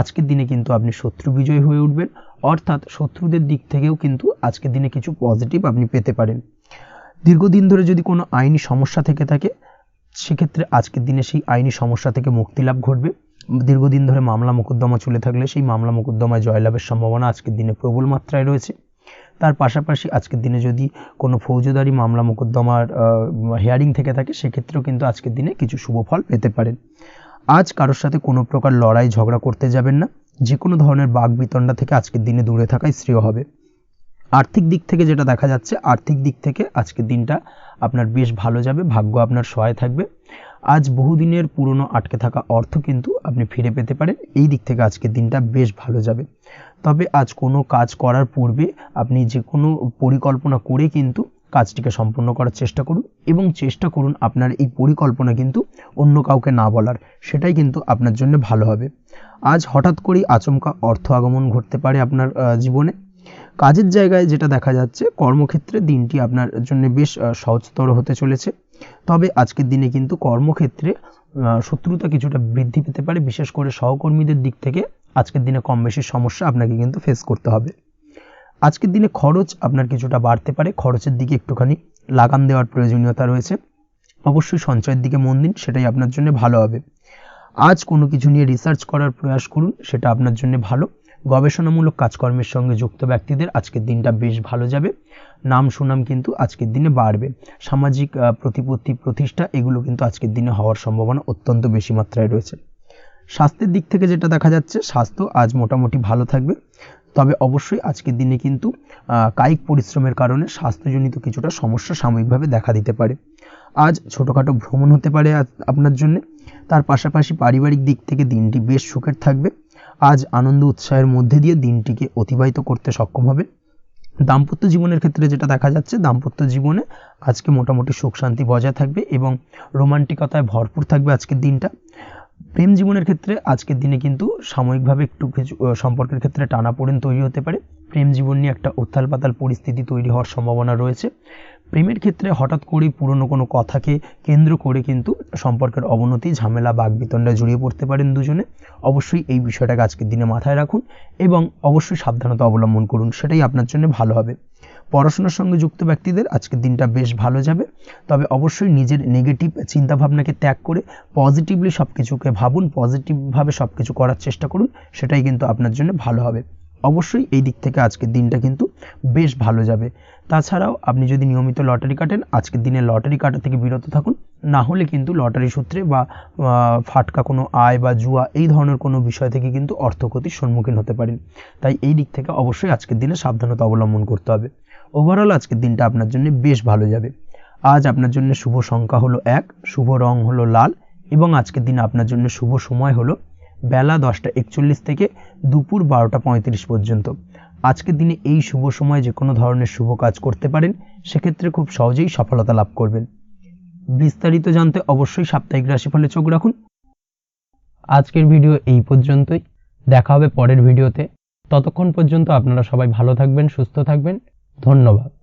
আজকের দিনে কিন্তু আপনি শত্রু বিজয় হয়ে উঠবেন, অর্থাৎ শত্রুদের দিক থেকেও কিন্তু আজকের দিনে কিছু পজিটিভ আপনি পেতে পারেন। দীর্ঘদিন ধরে যদি কোনো আইনি সমস্যা থেকে থাকে, সেক্ষেত্রে আজকের দিনে সেই আইনি সমস্যা থেকে মুক্তি লাভ ঘটবে। দীর্ঘদিন ধরে মামলা মোকদ্দমা চলে থাকলে, সেই মামলা মোকদ্দমায় জয়লাভের সম্ভাবনা আজকের দিনে প্রবল মাত্রায় রয়েছে। তার পাশাপাশি আজকের দিনে যদি কোনো ফৌজদারি মামলা মোকদ্দমার হিয়ারিং থেকে থাকে, সেক্ষেত্রেও কিন্তু আজকের দিনে কিছু শুভ ফল পেতে পারেন। আজ কারোর সাথে কোনো প্রকার লড়াই ঝগড়া করতে যাবেন না। যে কোনো ধরনের বাক বিতণ্ডা থেকে আজকের দিনে দূরে থাকাই শ্রেয় হবে। আর্থিক দিক থেকে যেটা দেখা যাচ্ছে, আর্থিক দিক থেকে আজকের দিনটা আপনার বেশ ভালো যাবে, ভাগ্য আপনার সহায় থাকবে। আজ বহুদিনের পুরনো আটকে থাকা অর্থ কিন্তু আপনি ফিরে পেতে পারেন। এই দিক থেকে আজকের দিনটা বেশ ভালো যাবে। তবে আজ কোনো কাজ করার পূর্বে আপনি যে কোনো পরিকল্পনা করে কিন্তু কাজটিকে সম্পন্ন করার চেষ্টা করুন, এবং চেষ্টা করুন আপনার এই পরিকল্পনা কিন্তু অন্য কাউকে না বলার, সেটাই কিন্তু আপনার জন্য ভালো হবে। আজ হঠাৎ করেই আচমকা অর্থ আগমন ঘটতে পারে আপনার জীবনে। কাজের জায়গায় যেটা দেখা যাচ্ছে, কর্মক্ষেত্রে দিনটি আপনার জন্য বেশ সহজতর হতে চলেছে। তবে আজকের দিনে কিন্তু কর্মক্ষেত্রে শত্রুতা কিছুটা বৃদ্ধি পেতে পারে, বিশেষ করে সহকর্মীদের দিক থেকে আজকের দিনে কম বেশি সমস্যা আপনাকে কিন্তু ফেস করতে হবে। আজকের দিনে খরচ আপনার কিছুটা বাড়তে পারে, খরচের দিকে একটুখানি লাগাম দেওয়ার প্রয়োজনীয়তা রয়েছে। অবশ্যই সঞ্চয়ের দিকে মন দিন, সেটাই আপনার জন্য ভালো হবে। আজ কোনো কিছু নিয়ে রিসার্চ করার প্রয়াস করুন, সেটা আপনার জন্য ভালো। গবেষণামূলক কাজকর্মের সঙ্গে যুক্ত ব্যক্তিদের আজকের দিনটা বেশ ভালো যাবে। নাম সুনাম কিন্তু আজকের দিনে বাড়বে। সামাজিক প্রতিপত্তি, প্রতিষ্ঠা, এগুলো কিন্তু আজকের দিনে হওয়ার সম্ভাবনা অত্যন্ত বেশি মাত্রায় রয়েছে। স্বাস্থ্যের দিক থেকে যেটা দেখা যাচ্ছে, স্বাস্থ্য আজ মোটামুটি ভালো থাকবে। তবে অবশ্যই আজকের দিনে কিন্তু কায়িক পরিশ্রমের কারণে স্বাস্থ্যজনিত কিছুটা সমস্যা সাময়িকভাবে দেখা দিতে পারে। আজ ছোটোখাটো ভ্রমণ হতে পারে আপনার জন্য। তার পাশাপাশি পারিবারিক দিক থেকে দিনটি বেশ সুখের থাকবে। আজ আনন্দ উৎসাহের মধ্যে দিয়ে দিনটিকে অতিবাহিত করতে সক্ষম হবে। দাম্পত্য জীবনের ক্ষেত্রে যেটা দেখা যাচ্ছে, দাম্পত্য জীবনে আজকে মোটামুটি সুখ শান্তি বজায় থাকবে এবং রোমান্টিকতায় ভরপুর থাকবে আজকের দিনটা। প্রেম জীবনের ক্ষেত্রে আজকের দিনে কিন্তু সাময়িকভাবে একটু কিছু সম্পর্কের ক্ষেত্রে টানাপোড়েন তৈরি হতে পারে। প্রেম জীবন নিয়ে একটা উত্থাল পাতাল পরিস্থিতি তৈরি হওয়ার সম্ভাবনা রয়েছে। প্রেমের ক্ষেত্রে হঠাৎ করেই পুরনো কোনো কথাকে কেন্দ্র করে কিন্তু সম্পর্কের অবনতি, ঝামেলা, বাগবিতণ্ডায় জড়িয়ে পড়তে পারেন দুজনে। অবশ্যই এই বিষয়টাকে আজকের দিনে মাথায় রাখুন এবং অবশ্যই সাবধানতা অবলম্বন করুন, সেটাই আপনার জন্য ভালো হবে। পড়াশোনার সঙ্গে যুক্ত ব্যক্তিদের আজকের দিনটা বেশ ভালো যাবে, তবে অবশ্যই নিজের নেগেটিভ চিন্তাভাবনাকে ত্যাগ করে পজিটিভলি সব কিছুকে ভাবুন, পজিটিভভাবে সব কিছু করার চেষ্টা করুন, সেটাই কিন্তু আপনার জন্য ভালো হবে। অবশ্যই এই দিক থেকে আজকের দিনটা কিন্তু বেশ ভালো যাবে। তাছাড়াও আপনি যদি নিয়মিত লটারি কাটেন, আজকের দিনে লটারি কাটা থেকে বিরত থাকুন, না হলে কিন্তু লটারি সূত্রে বা ফাটকা কোনো আয় বা জুয়া এই ধরনের কোনো বিষয় থেকে কিন্তু অর্থক্ষতির সম্মুখীন হতে পারেন। তাই এই দিক থেকে অবশ্যই আজকের দিনে সাবধানতা অবলম্বন করতে হবে। ওভারঅল আজকের দিনটা আপনার জন্য বেশ ভালো যাবে। আজ আপনার জন্য শুভ সংখ্যা হলো 1, শুভ রং হলো লাল এবং আজকের দিনে আপনার জন্য শুভ সময় হলো বেলা 10:41 থেকে দুপুর 12:35 পর্যন্ত। আজকের দিনে এই শুভ সময়ে যে কোনো ধরনের শুভ কাজ করতে পারেন, সেক্ষেত্রে খুব সহজেই সফলতা লাভ করবেন। বিস্তারিত জানতে অবশ্যই সাপ্তাহিক রাশিফলে চোখ রাখুন। আজকের ভিডিও এই পর্যন্তই, দেখা হবে পরের ভিডিওতে। ততক্ষণ পর্যন্ত আপনারা সবাই ভালো থাকবেন, সুস্থ থাকবেন। ধন্যবাদ।